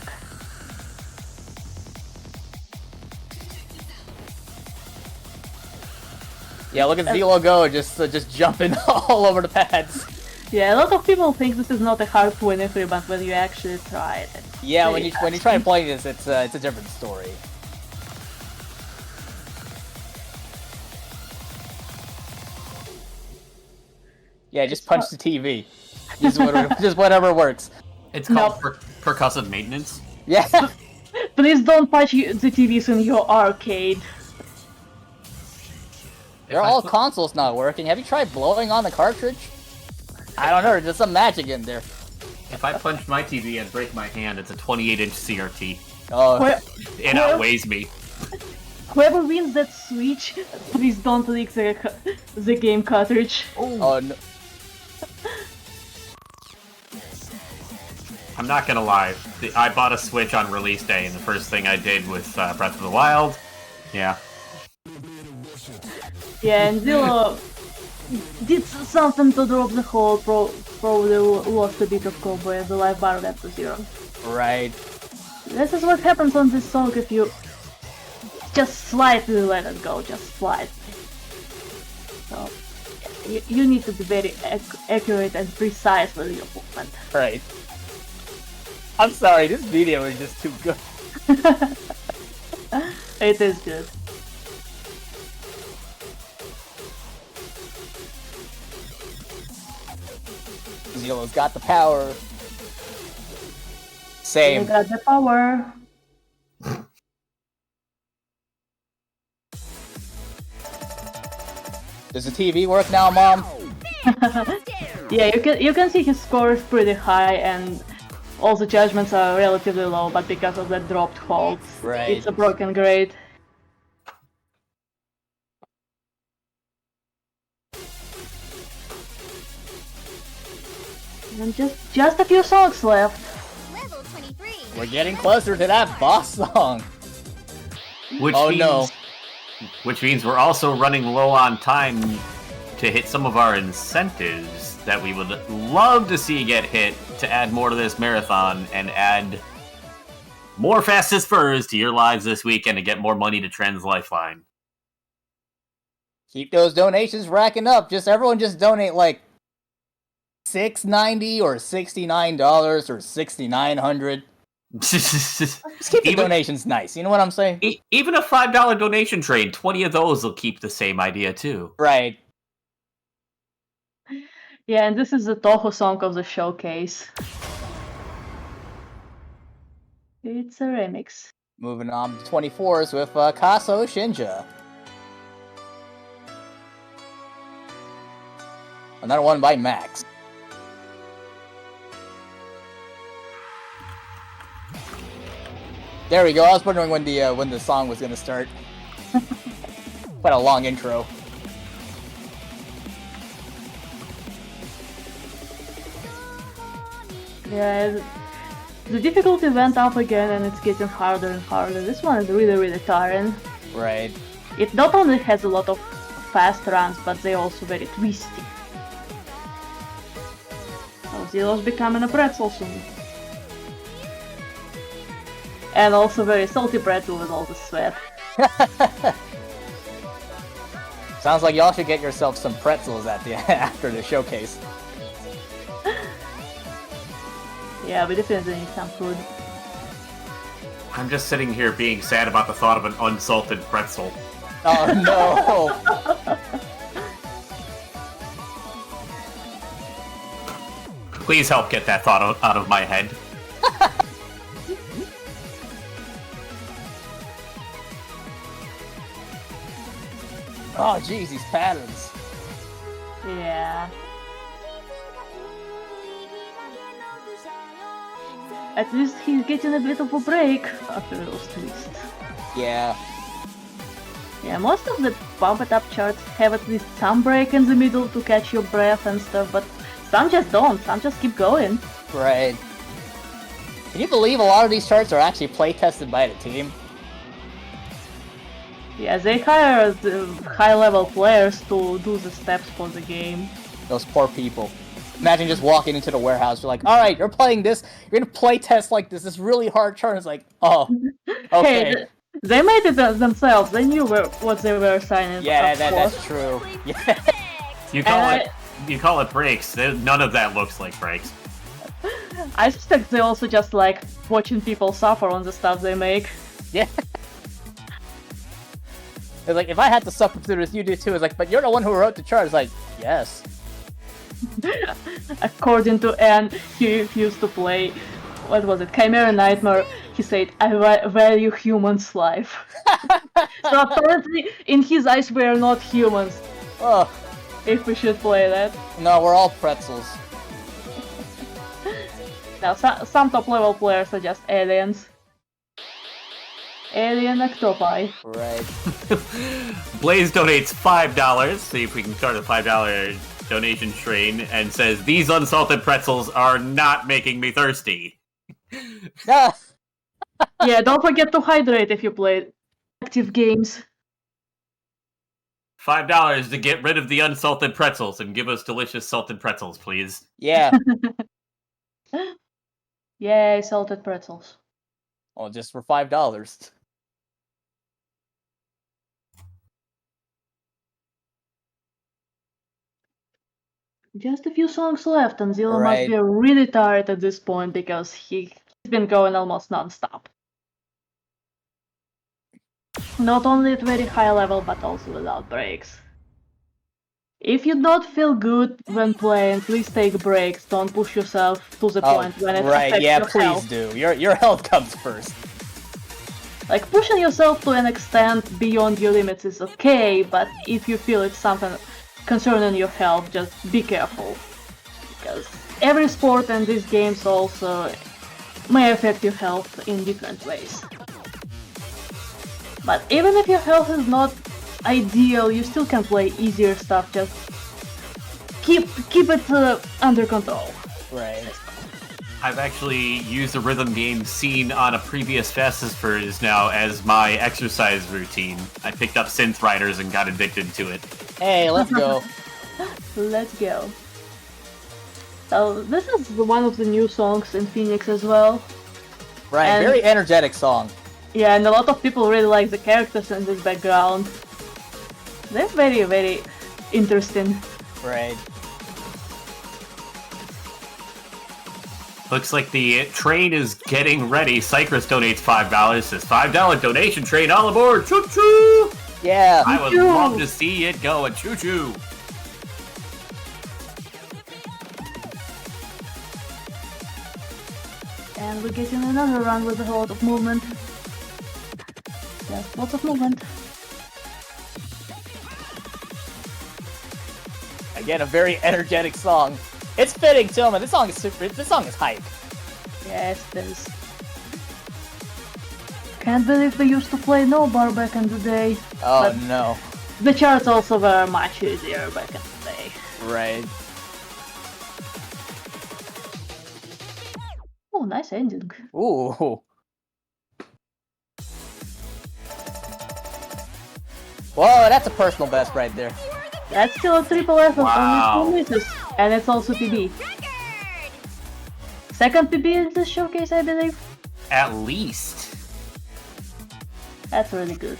Yeah, look at ZELLLOO go, just jumping all over the pads. Yeah, a lot of people think this is not a hard 23, but when you actually try it, it's Yeah, very when you try playing this, it's a different story. Yeah, just punch the TV. Just whatever works. It's called percussive maintenance. Yeah. Please don't punch the TVs in your arcade. They're all consoles not working. Have you tried blowing on the cartridge? I don't know, there's some magic in there. If I punch my TV and break my hand, it's a 28-inch CRT. Oh, It outweighs me. Whoever wins that Switch, please don't leak the game cartridge. oh no. I'm not gonna lie. I bought a Switch on release day, and the first thing I did with Breath of the Wild, yeah. Yeah, and ZELLLOO did something to drop the hole, probably lost a bit of combo and the life bar went to 0. Right. This is what happens on this song if you just slightly let it go, just slightly. So, you need to be very accurate and precise with your movement. Right. I'm sorry, this video is just too good. It is good. ZELLLOO's got the power. You Same. got the power. Does the TV work now, Mom? Yeah, you can see his score is pretty high and all the judgments are relatively low, but because of that dropped hold, Right. it's a broken grade. And just a few songs left. level 23. We're getting closer to that boss song. Which Oh, means, no. Which means we're also running low on time to hit some of our incentives that we would love to see get hit to add more to this marathon and add more fastest furs to your lives this weekend to get more money to Trends Lifeline. Keep those donations racking up. Everyone just donate like $6.90 or $69 or $6,900. Just keep the donations nice. You know what I'm saying? Even a $5 donation train, 20 of those will keep the same idea too. Right. Yeah, and this is the Toho song of the showcase. It's a remix. Moving on to 24s with Kaso Shinja. Another one by Max. There we go. I was wondering when the song was gonna start. Quite a long intro. Yeah, the difficulty went up again and it's getting harder and harder. This one is really, really tiring. Right. It not only has a lot of fast runs, but they're also very twisty. So Zillow's becoming a pretzel soon. And also very salty pretzel with all the sweat. Sounds like y'all should get yourself some pretzels at the after the showcase. Yeah, we definitely need some food. I'm just sitting here being sad about the thought of an unsalted pretzel. Oh no! Please help get that thought out of my head. Oh jeez, these patterns. Yeah. At least he's getting a bit of a break after those twists. Yeah. Yeah, most of the Bump It Up charts have at least some break in the middle to catch your breath and stuff, but some just don't, some just keep going. Right. Can you believe a lot of these charts are actually play tested by the team? Yeah, they hire the high-level players to do the steps for the game. Those poor people. Imagine just walking into the warehouse, you're like, alright, you're playing this, you're gonna play test like this really hard chart. It's like, oh, okay. Hey, they made it themselves, they knew what they were signing Yeah, up that's for. true. Yeah. You call it breaks. None of that looks like breaks. I suspect they also just like watching people suffer on the stuff they make. Yeah. It's like, if I had to suffer through this, you do too. It's like, but you're the one who wrote the chart. It's like, yes. According to Anne, he refused to play, what was it, Chimera Nightmare. He said, I value humans' life. So apparently, in his eyes, we are not humans. Oh, If we should play that. no, we're all pretzels. Now, some top-level players are just aliens. Alien octopi. Right. Blaze donates $5. See if we can start a $5 donation train, and says, "These unsalted pretzels are not making me thirsty." Ah, Yeah, don't forget to hydrate if you play active games. $5 to get rid of the unsalted pretzels and give us delicious salted pretzels, please. yeah. Yay, salted pretzels. Oh, just for $5. Just a few songs left, and Zillow must Right. be really tired at this point because he's been going almost non-stop. Not only at very high level, but also without breaks. If you don't feel good when playing, please take breaks. Don't push yourself to the Oh, point when it right. affects Yeah, your please health. do. Your health comes first. Like, pushing yourself to an extent beyond your limits is okay, but if you feel it's something concerning your health, just be careful. Because every sport and these games also may affect your health in different ways. But even if your health is not ideal, you still can play easier stuff, just keep it under control. Right. I've actually used a rhythm game seen on a previous Fastest Furs now as my exercise routine. I picked up Synth Riders and got addicted to it. Hey, let's go. Let's go. So this is one of the new songs in Phoenix as well. Right, And- very energetic song. Yeah, and a lot of people really like the characters in this background. They're very, very interesting. Right. Looks like the train is getting ready. Cypress donates $5. Says $5 donation train all aboard. Choo choo! Yeah. I would Choo-choo. love to see it go. And choo choo. And we're getting another run with a lot of movement. Yes, lots of movement. Again, a very energetic song. It's fitting too, man. This song is super. This song is hype. Yes, it is. Can't believe they used to play No Bar back in the day. Oh But- no. The charts also were much easier back in the day. Right. Oh, nice ending. Ooh. Whoa, that's a personal best right there. That's still a triple F of Wow. only 2 misses, and it's also PB. Record! Second PB in this showcase, I believe. At least. That's really good.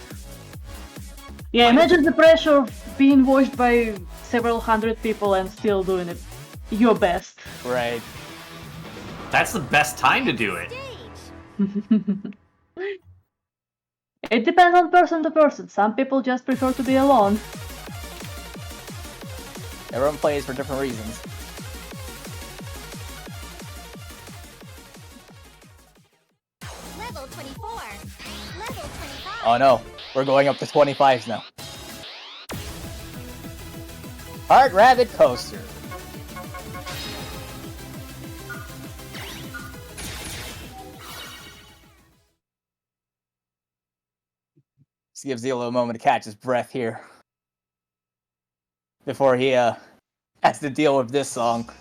Yeah, imagine the pressure of being watched by several hundred people and still doing it your best. Right. That's the best time to do it. Stage! It depends on person to person. Some people just prefer to be alone. Everyone plays for different reasons. Level 24. Level 25. Oh no, we're going up to 25s now. Heart Rabbit Coaster. Just give ZELLLOO a moment to catch his breath here. Before he has to deal with this song.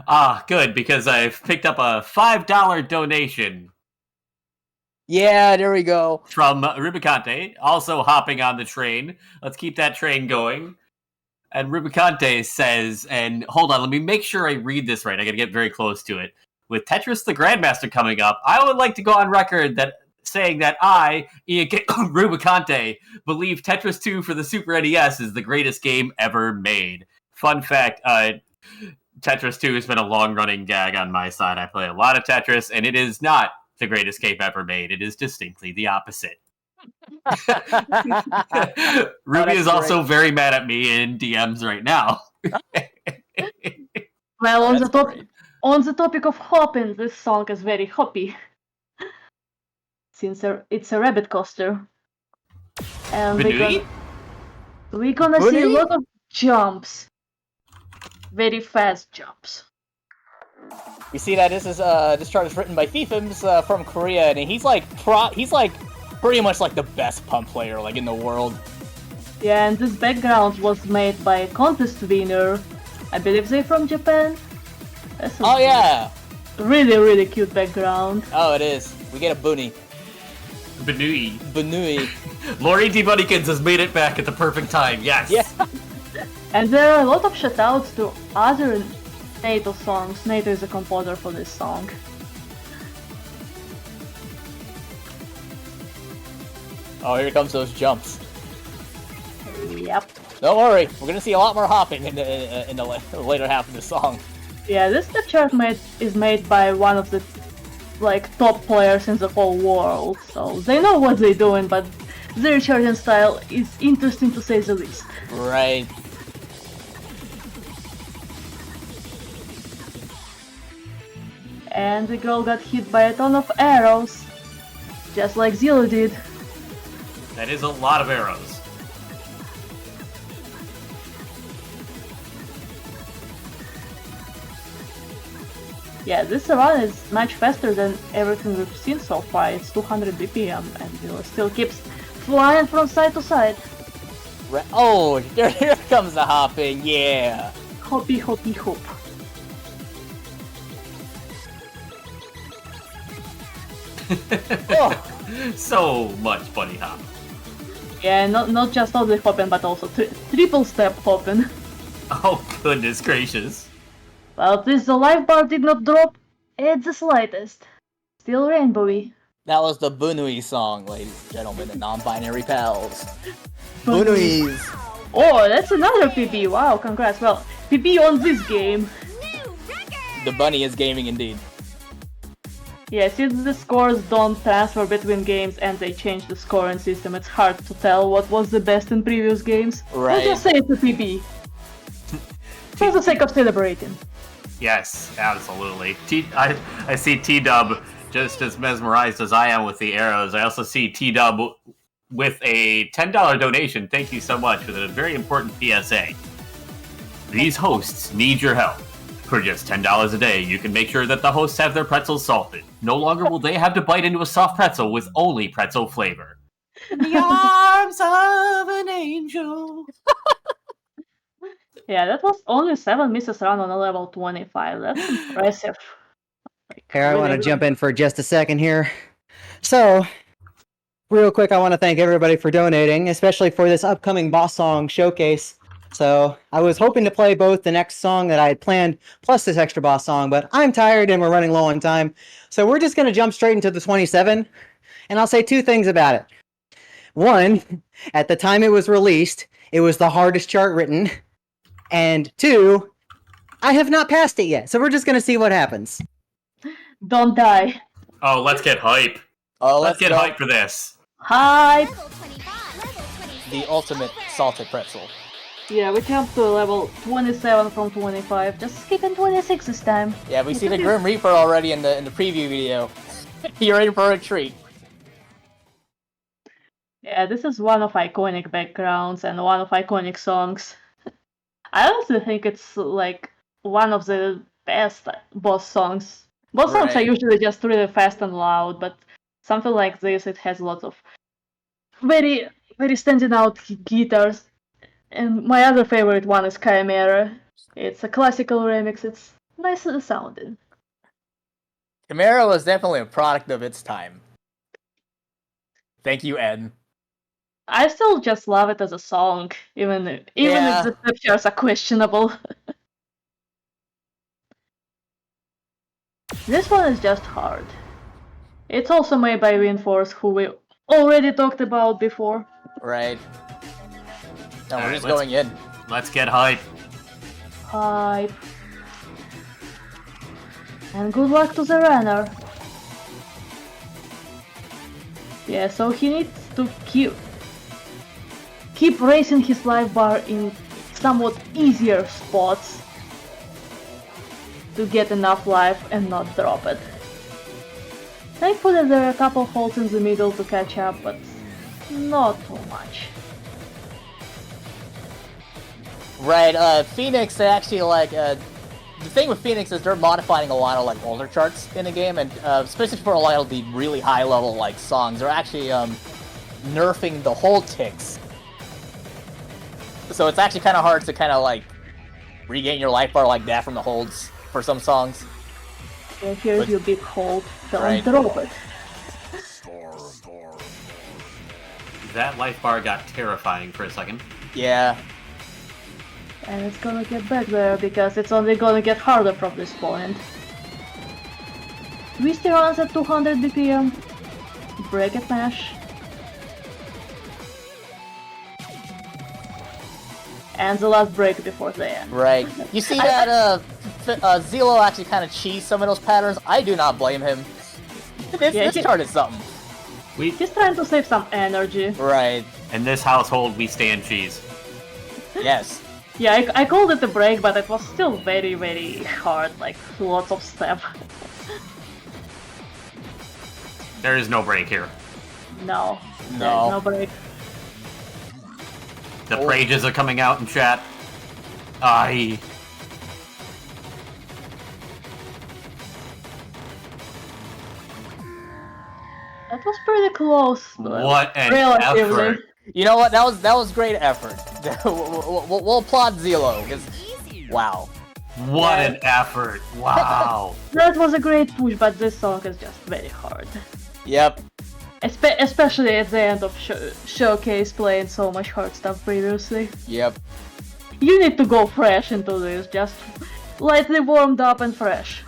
Ah, good, because I've picked up a $5 donation Yeah, there we go. from Rubicante, also hopping on the train. Let's keep that train going. And Rubicante says, and hold on, let me make sure I read this right. I gotta get very close to it. With Tetris the Grandmaster coming up, I would like to go on record that saying that I, Ian Rubicante, believe Tetris 2 for the Super NES is the greatest game ever made. Fun fact, Tetris 2 has been a long-running gag on my side. I play a lot of Tetris, and it is not the greatest game ever made. It is distinctly the opposite. Ruby is also very mad at me in DMs right now. Well, on That's great. on the topic of hopping, this song is very hoppy. Since it's a rabbit coaster. And Benui? we're gonna see a Benui? lot of jumps. Very fast jumps. We see that this chart is written by Fifims from Korea, and he's like pretty much like the best pump player like in the world. Yeah, and this background was made by a contest winner. I believe they're from Japan. That's a Oh yeah. really, really cute background. Oh, it is. We get a Bunny. Benui. Bunui. Lori D. Bunnykins has made it back at the perfect time, yes! Yeah. And there are a lot of shoutouts to other NATO songs. NATO is a composer for this song. Oh, here comes those jumps. Yep. Don't worry, we're gonna see a lot more hopping in the later half of the song. Yeah, this step chart is made by one of the top players in the whole world, so they know what they're doing, but their charging style is interesting to say the least. Right. And the girl got hit by a ton of arrows, just like ZELLLOO did. That is a lot of arrows. Yeah, this run is much faster than everything we've seen so far. It's 200 BPM and ZELLLOO still keeps flying from side to side. Oh, here comes the hopping, yeah. Hoppy hoppy hop. Oh. So much bunny hop. Yeah, not just only hopping, but also triple step hopping. Oh, goodness gracious. Well, at least the life bar did not drop at the slightest. Still rainbowy. That was the Bunui song, ladies and gentlemen, the non-binary pals. Bunuis. Oh, that's another PB. Wow, congrats. Well, PB on this game. New record! The bunny is gaming indeed. Yeah, since the scores don't transfer between games and they changed the scoring system, it's hard to tell what was the best in previous games. Right. I'll just say it's a PB. For the sake of celebrating. Yes, absolutely. I see T-Dub just as mesmerized as I am with the arrows. I also see T-Dub with a $10 donation. Thank you so much for the very important PSA. These hosts need your help. For just $10 a day, you can make sure that the hosts have their pretzels salted. No longer will they have to bite into a soft pretzel with only pretzel flavor. In the arms of an angel. Yeah, that was only 7 misses run on a level 25. That's impressive. Like, Here, I want to really, jump really. in for just a second here. So, real quick, I want to thank everybody for donating, especially for this upcoming boss song showcase. So, I was hoping to play both the next song that I had planned plus this extra boss song, but I'm tired and we're running low on time. So, we're just going to jump straight into the 27, and I'll say 2 things about it. One, at the time it was released, it was the hardest chart written. And 2, I have not passed it yet, so we're just going to see what happens. Don't die. Oh, let's get hype. Oh, Let's get go. hype for this. Hype! Level 25. Level 26. The ultimate salted pretzel. Yeah, we jumped to level 27 from 25. Just skipping 26 this time. Yeah, we It's see the okay. Grim Reaper already in the preview video. You're in for a treat. Yeah, this is one of iconic backgrounds and one of iconic songs. I honestly think it's like one of the best boss songs. Boss songs are Right. usually just really fast and loud, but something like this, it has lots of very, very standing out guitars. And my other favorite one is Chimera. It's a classical remix. It's nice sounding. Chimera was definitely a product of its time. Thank you, Ed. I still just love it as a song, even if Yeah. the scriptures are questionable. This one is just hard. It's also made by Windforce, who we already talked about before. Right. No, we're Alright, just let's- going in. Let's get hype. Hype. And good luck to the runner. Yeah, so he needs to keep raising his life bar in somewhat easier spots to get enough life and not drop it. Thankfully there are a couple holes in the middle to catch up, but not too much. Right, Phoenix, they actually the thing with Phoenix is they're modifying a lot of like older charts in the game, and especially for a lot of the really high level like songs, they're actually nerfing the hold ticks. So it's actually kind of hard to kind of like regain your life bar like that from the holds for some songs. Yeah, here's But- your big hold. Don't Right. drop it. That life bar got terrifying for a second. Yeah. And it's gonna get better because it's only gonna get harder from this point. Twisty runs at 200 BPM. Break it, mash. And the last break before the end. Right. You see that ZELLLOO actually kind of cheesed some of those patterns. I do not blame him. This he- chart is something. He's trying to save some energy. Right. In this household, we stand cheese. Yes. Yeah, I called it a break, but it was still very, very hard, like lots of step. There is no break here. No. No. There's no break. The Oh. prages are coming out in chat. Aye. That was pretty close. But What an relatively. effort. You know what? That was great effort. we'll applaud ZELLLOO, because wow. What an effort. Wow. That was a great push, but this song is just very hard. Yep. Especially at the end of Showcase playing so much hard stuff previously. Yep. You need to go fresh into this, just lightly warmed up and fresh.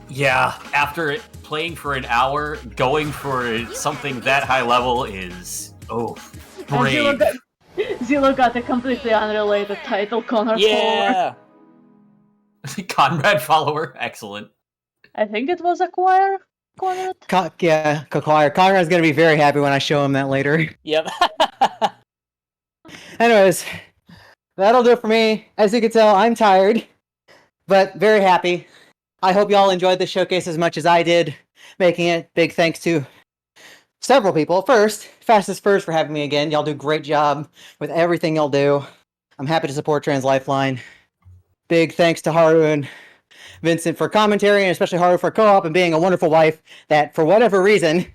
Yeah, after playing for an hour, going for something that high level is... Oh, And brave. ZELLLOO got a completely unrelated title, Connor follower. Yeah. Conrad follower, excellent. I think it was Acquire, Conrad? Yeah, Conrad's gonna be very happy when I show him that later. Yep. Anyways, that'll do it for me. As you can tell, I'm tired, but very happy. I hope y'all enjoyed this showcase as much as I did making it. Big thanks to several people. First, Fastest First for having me again. Y'all do a great job with everything y'all do. I'm happy to support Trans Lifeline. Big thanks to Haru and Vincent for commentary, and especially Haru for co-op and being a wonderful wife that, for whatever reason,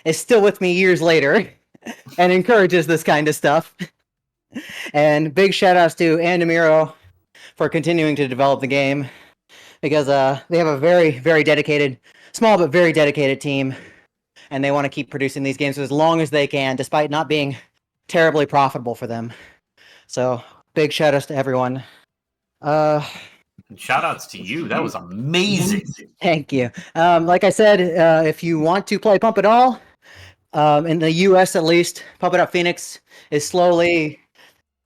is still with me years later and encourages this kind of stuff. And big shout outs to Andamiro for continuing to develop the game, because they have a very, very dedicated, small but very dedicated team, and they want to keep producing these games as long as they can, despite not being terribly profitable for them. So, big shout outs to everyone. Shout outs to you. That was amazing. Thank you. Like I said, if you want to play Pump It All, in the US at least, Pump It Up Phoenix is slowly.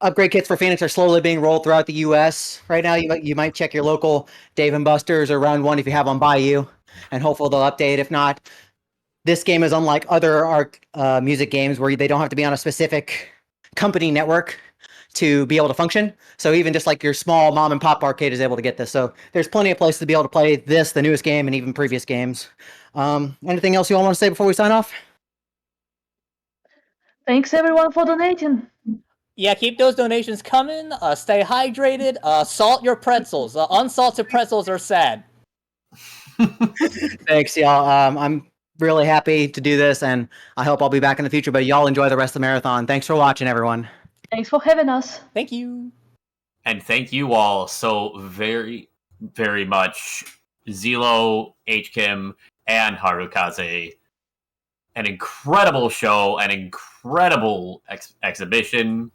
Upgrade kits for Phoenix are slowly being rolled throughout the US. Right now, you might check your local Dave and Buster's or Round One if you have one by you, and hopefully they'll update. If not, this game is unlike other music games where they don't have to be on a specific company network to be able to function. So even just like your small mom and pop arcade is able to get this. So there's plenty of places to be able to play this, the newest game, and even previous games. Anything else you all want to say before we sign off? Thanks everyone for donating. Yeah, keep those donations coming. Stay hydrated. Salt your pretzels. Unsalted pretzels are sad. Thanks, y'all. I'm really happy to do this, and I hope I'll be back in the future. But y'all enjoy the rest of the marathon. Thanks for watching, everyone. Thanks for having us. Thank you. And thank you all so very, very much. ZELLLOO, HKIM, and Harukaze. An incredible show, an incredible exhibition.